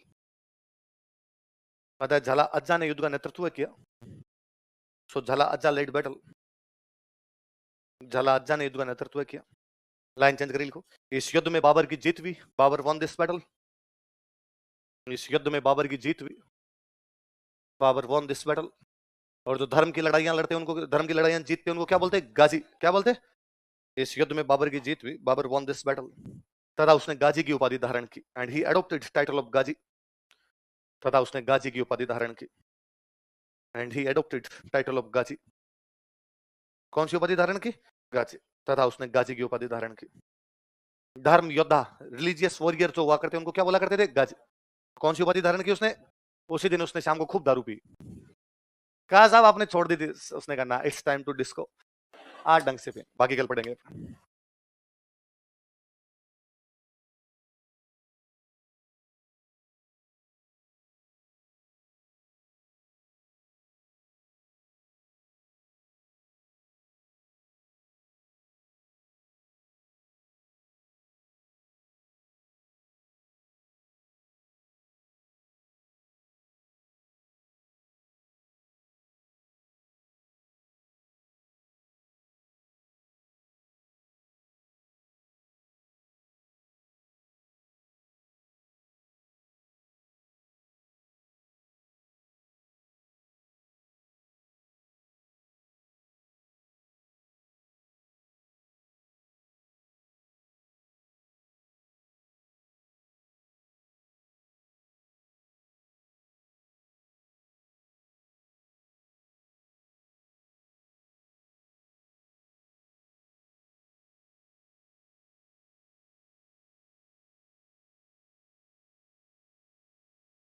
पता है झाला अज्जा ने युद्ध का नेतृत्व किया। सो झाला अज्जा लेड बैटल, झाला अज्जा ने युद्ध का नेतृत्व किया। लाइन चेंज करी लिखो, इस युद्ध में बाबर की जीत हुई, बाबर वॉन दिस बैटल। इस युद्ध में बाबर की जीत हुई, बाबर वॉन दिस बैटल। और जो धर्म की लड़ाइयां लड़ते हैं उनको, धर्म की लड़ाइयां जीतते हैं उनको क्या बोलते हैं? गाजी। क्या बोलते हैं? इस युद्ध में बाबर की जीत हुई, बाबर वॉन दिस बैटल। तथा उसने गाजी की उपाधि धारण की, and he adopted title of Ghazi. तथा उसने गाजी की उपाधि धारण की, and he adopted title of Ghazi. कौन सी उपाधि धारण की? गाजी। तथा उसने गाजी की उपाधि धारण की। धर्म योद्धा, रिलीजियस वॉरियर जो हुआ करते उनको क्या बोला करते थे? गाजी। कौन सी उपाधि धारण की उसने? उसी दिन उसने शाम को खूब दारू पी। कहा साहब आपने छोड़ दी थी, उसने कहा ना, इट्स टाइम टू डिस्को। आज ढंग से पे, बाकी कल पढ़ेंगे।